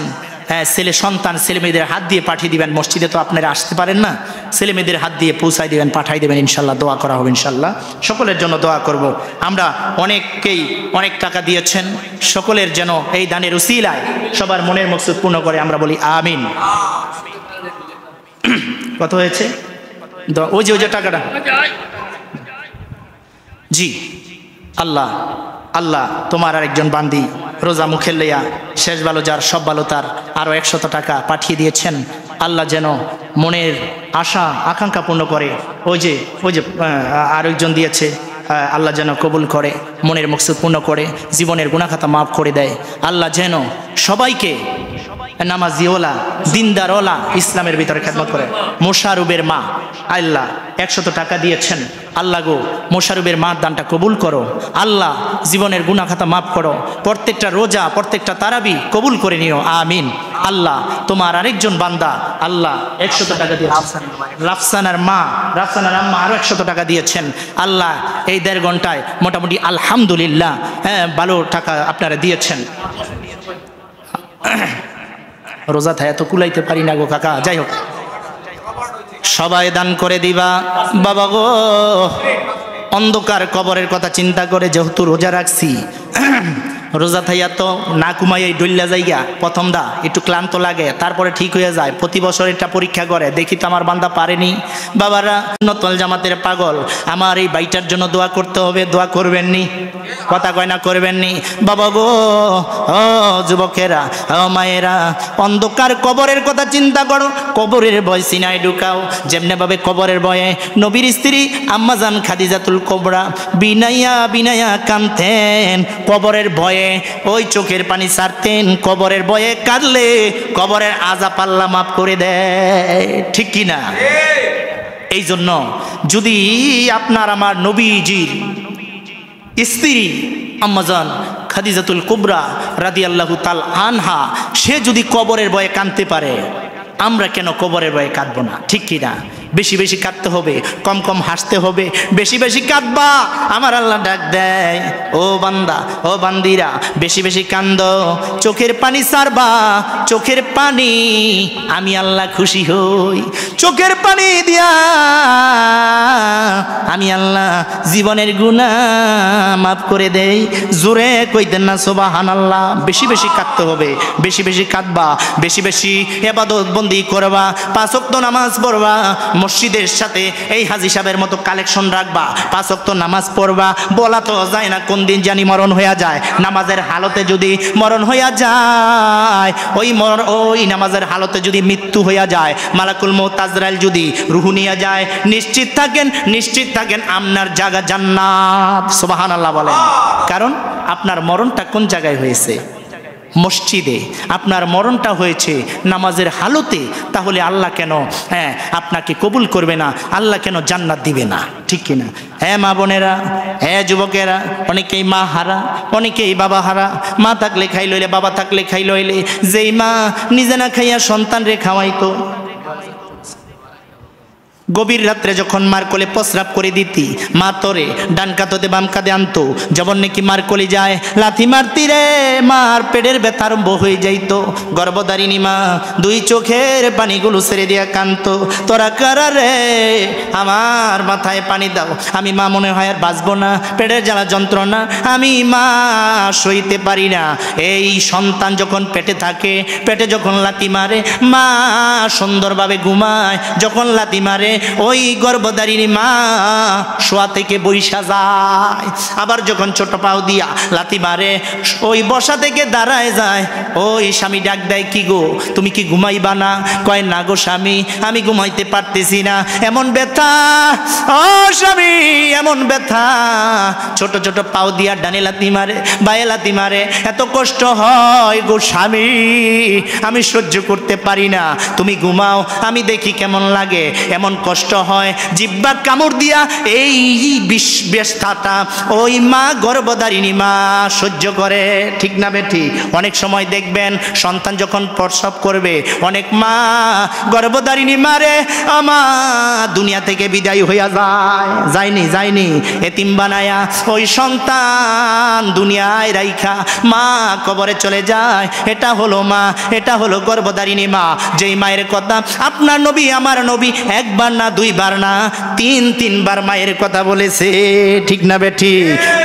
হ্যাঁ ছেলে সন্তান ছেলে মেয়েদের হাত দিয়ে পাঠিয়ে দিবেন। মসজিদে তো আপনারা আসতে পারেন না, ছেলে মেয়েদের হাত দিয়ে পৌঁছাই দিবেন, পাঠাই দেবেন। ইনশাল্লাহ দোয়া করা হবে। ইনশাল্লাহ সকলের জন্য দোয়া করব। আমরা অনেককেই অনেক টাকা দিয়েছেন, সকলের যেন এই দানের উসিলায় সবার মনের মকসুদ পূর্ণ করে। আমরা বলি আমিন। কত হয়েছে? ওই যে টাকাটা। জি আল্লাহ আল্লাহ তোমার আরেকজন বান্দি রোজা মুখে লইয়া শেষ ভালো যার সব ভালো তার আরও 100 টাকা পাঠিয়ে দিয়েছেন। আল্লাহ যেন মনের আশা আকাঙ্ক্ষা পূর্ণ করে। ওই যে আরেকজন দিয়েছে, আল্লাহ যেন কবুল করে, মনের মকসুদ পূর্ণ করে, জীবনের গুনাহ খাতা মাফ করে দেয়। আল্লাহ যেন সবাইকে নামাজিওয়ালা দিনদারওয়ালা ইসলামের ভিতরে খেদমত করে। মোশারুবের মা আল্লাহ 100 টাকা দিয়েছেন। আল্লাহ গো মোশারুবের মার দানটা কবুল করো। আল্লাহ জীবনের গুনাহ খাতা মাফ করো, প্রত্যেকটা রোজা প্রত্যেকটা তারাবি কবুল করে নিও। আমিন। আল্লাহ তোমার আরেকজন বান্দা আল্লাহ 100 টাকা দিয়েছেন। রাফসানার আম্মা আরো 100 টাকা দিয়েছেন। আল্লাহ এই 1.5 ঘন্টায় মোটামুটি আলহামদুলিল্লাহ হ্যাঁ ভালো টাকা আপনারা দিয়েছেন। রোজা থায় তো কুলাইতে পারি না গো কাকা। যাই হোক সবাই দান করে দিবা বাবা গো। অন্ধকার কবরের কথা চিন্তা করে যেহেতু রোজা রাখছি, রোজা থাইয়া তো না কুমাই ডইল্লা যাইগা প্রথম দা একটু ক্লান্ত লাগে, তারপরে ঠিক হয়ে যায়। প্রতি বছর এটা পরীক্ষা করে, দেখি তো আমার বান্দা পারেনি। বাবারা নতুন জামাতের পাগল, আমার এই বাইটার জন্য দোয়া করতে হবে। দোয়া করবেননি? কথা কয় না করবেননি? বাবা গো ও যুবকেরা, ও মায়েরা, অন্ধকার কবরের কথা চিন্তা করো। কবরের ভয় সিনায় ঢুকাও। যেমনি ভাবে কবরের ভয়ে নবীর স্ত্রী আম্মাজান খাদিজাতুল কুবরা বিনাইয়া বিনাইয়া কাঁদতেন। কবরের ভয়ে ওই চোখের পানি ছাড়তেন। কবরের ভয়ে কাঁদলে কবরের আযাব আল্লাহ মাফ করে দেয়, ঠিক কি না? এই জন্য যদি আপনার আমার নবীজির স্ত্রী আম্মাজান খাদিজাতুল কুবরা রাদিয়াল্লাহু তাআলা আনহা সে যদি কবরের ভয়ে কাঁদতে পারে, আমরা কেন কবরের ভয়ে কাঁদবো না? ঠিক কি না? বেশি বেশি কাঁদতে হবে, কম কম হাসতে হবে। বেশি বেশি কাঁদবা, আমার আল্লাহ ডাক দেয় ও বান্দা ও বান্দিরা বেশি বেশি কান্দো, চোখের পানি ছাড়বা। চোখের পানি আমি আল্লাহ খুশি হই। চোখের পানি দিয়া আমি আল্লাহ জীবনের গুনাহ মাফ করে দেই। জোরে কইতেন না সুবহানাল্লাহ? বেশি বেশি কাঁদতে হবে, বেশি বেশি কাঁদবা, বেশি বেশি ইবাদত বন্দি করবা, 5 ওয়াক্ত নামাজ পড়বা, মসজিদের সাথে এই হাজী সাহেবের মতো কালেকশন রাখবা, 5 ওয়াক্ত নামাজ পড়বা। বলা তো যায় না কোন দিন জানি মরণ হইয়া যায়। নামাজের হালতে যদি মরণ হইয়া যায়, ওই নামাজের হালতে যদি মৃত্যু হইয়া যায়, মালাকুল মউত আজরাইল যদি রূহ নিয়ে যায়, নিশ্চিত থাকেন আপনার জায়গা জান্নাত। সুবহানাল্লাহ বলেন। কারণ আপনার মরণটা কোন জায়গায় হয়েছে? মসজিদে। আপনার মরণটা হয়েছে নামাজের হালতে। তাহলে আল্লাহ কেন আপনাকে কবুল করবে না? আল্লাহ কেন জান্নাত দিবে না? ঠিক কিনা? হ্যাঁ মা বোনেরা, হ্যাঁ যুবকেরা, অনেকেই মা হারা, অনেকেই বাবা হারা। মা থাকলে খাই লইলে, বাবা থাকলে খাই লইলে। যেই মা নিজে না খাইয়া সন্তান রে খাওয়াইতো, গভীর রাত্রে যখন মার কোলে প্রস্রাব করে দিতি, মা তোরে ডান কাঁধে বাম কাঁধে আনতো। যখন নাকি মার কোলে যায় লাথি মারতি রে, মার পেটের ব্যথা আরম্ভ হয়ে যাইতো। গর্ভধারিণী মা 2 চোখের পানিগুলো ছেড়ে দিয়া কাঁদতো, তোরা কারা রে, আমার মাথায় পানি দাও, আমি মা মনে হয় আর বাঁচবো না, পেটের জ্বালা যন্ত্রণা আমি মা সইতে পারি না। এই সন্তান যখন পেটে থাকে, পেটে যখন লাথি মারে, মা সুন্দরভাবে ঘুমায়। যখন লাথি মারে, ওই গর্ভধারিণী মা শোয়া থেকে বইসা যায়। আবার যখন ছোট পাও দিয়া লাথি মারে, ওই বসা থেকে দাঁড়ায় যায়। ওই স্বামী ডাক দেয়, কি গো তুমি কি ঘুমাইবা না? কয় না গো স্বামী, আমি ঘুমাইতে পারতেছি না, এমন ব্যথা। ও স্বামী, এমন ব্যথা। ছোট ছোট পাও দিয়া ডানে লাথি মারে, বায়ে লাথি মারে, এত কষ্ট হয় গো স্বামী, আমি সহ্য করতে পারি না, তুমি ঘুমাও, আমি দেখি কেমন লাগে। এমন কষ্ট হয়, জিহ্বা কামড় দিয়া এই ব্যথাটা ওই মা গর্ভধারিণী মা সহ্য করে। ঠিক না বেঠি? অনেক সময় দেখবেন সন্তান যখন প্রসব করবে, অনেক মা গর্ভধারিণী মারে আমা দুনিয়া থেকে বিদায় হইয়া যায়নি এতিম বানায়া ওই সন্তান দুনিয়ায় রাইখা মা কবরে চলে যায়। এটা হলো মা, এটা হলো গর্ভধারিণী মা। যেই মায়ের কথা আপনার নবী আমার নবী একবার না, 2 বার না, 3 বার মায়ের কথা বলেছে। ঠিক না বেঠি?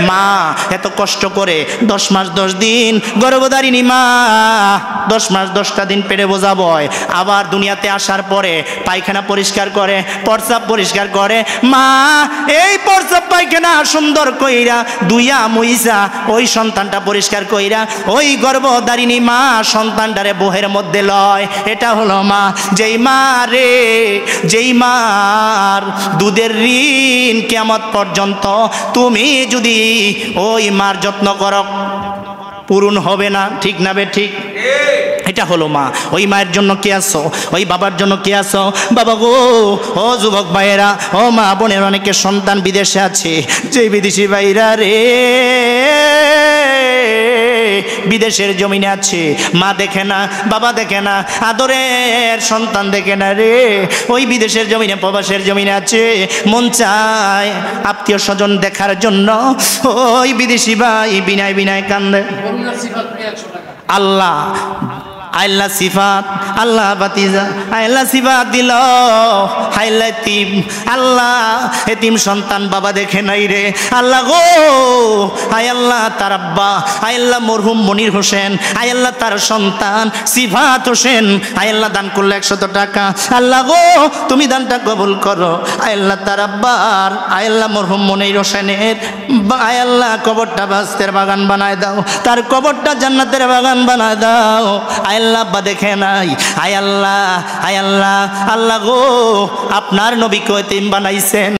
মা এত কষ্ট করে 10 মাস 10 দিন গর্ভধারিণী মা 10 মাস 10টা দিন পেটে বোঝা বয়। আবার দুনিয়াতে আসার পরে পায়খানা পরিষ্কার করে, প্রস্রাব পরিষ্কার করে। মা এই প্রস্রাব পায়খানা সুন্দর কইরা দুইয়া মুইসা ওই সন্তানটা পরিষ্কার কইরা ওই গর্ভধারিণী মা সন্তানটারে বহের মধ্যে লয়। এটা হলো মা। যেই মা রে, যেই মার দুধের ঋণ কিয়ামত পর্যন্ত তুমি যদি ওই মার যত্ন করো, পূরণ হবে না। ঠিক না বে ঠিক? এটা হলো মা। ওই মায়ের জন্য কে আছো? ওই বাবার জন্য কে আছো? বাবা গো, ও যুবক ভাইয়েরা, ও মা বোনের অনেকের সন্তান বিদেশে আছে। যে বিদেশি ভাইরা রে বিদেশের জমিনে আছে, মা দেখে না, বাবা দেখে না, আদরের সন্তান দেখে না রে। ওই বিদেশের জমিনে, প্রবাসের জমিনে আছে, মন চায় আত্মীয় স্বজন দেখার জন্য ওই বিদেশি ভাই বিনায় বিনায় কান্দে। আল্লাহ আল্লাহ সিফাত, আল্লাহ বাতিজা, আল্লাহ সিফাত দিল হাইলা এতিম। আল্লাহ এতিম সন্তান বাবা দেখে নাই রে। আল্লাহ গো, আয় আল্লাহ তার আব্বা, আয় আল্লাহ মরহুম মনির হোসেন, আয় আল্লাহ তার সন্তান সিফাত হোসেন, আয় আল্লাহ দান করলো 100 টাকা। আল্লাহ গো, তুমি দানটা কবুল করো। আয় আল্লাহ তার আব্বার, আয় আল্লাহ মরহুম মনির হোসেনের আয় আল্লাহ কবরটা বাস্তের বাগান বানায় দাও, তার কবরটা জান্নাতের বাগান বানায় দাও। আয় আল্লাহ আব্বা দেখে নাই। আয় আল্লাহ, আয় আল্লাহ, আল্লাহ গো, আপনার নবীকে এতিম বানাইছেন।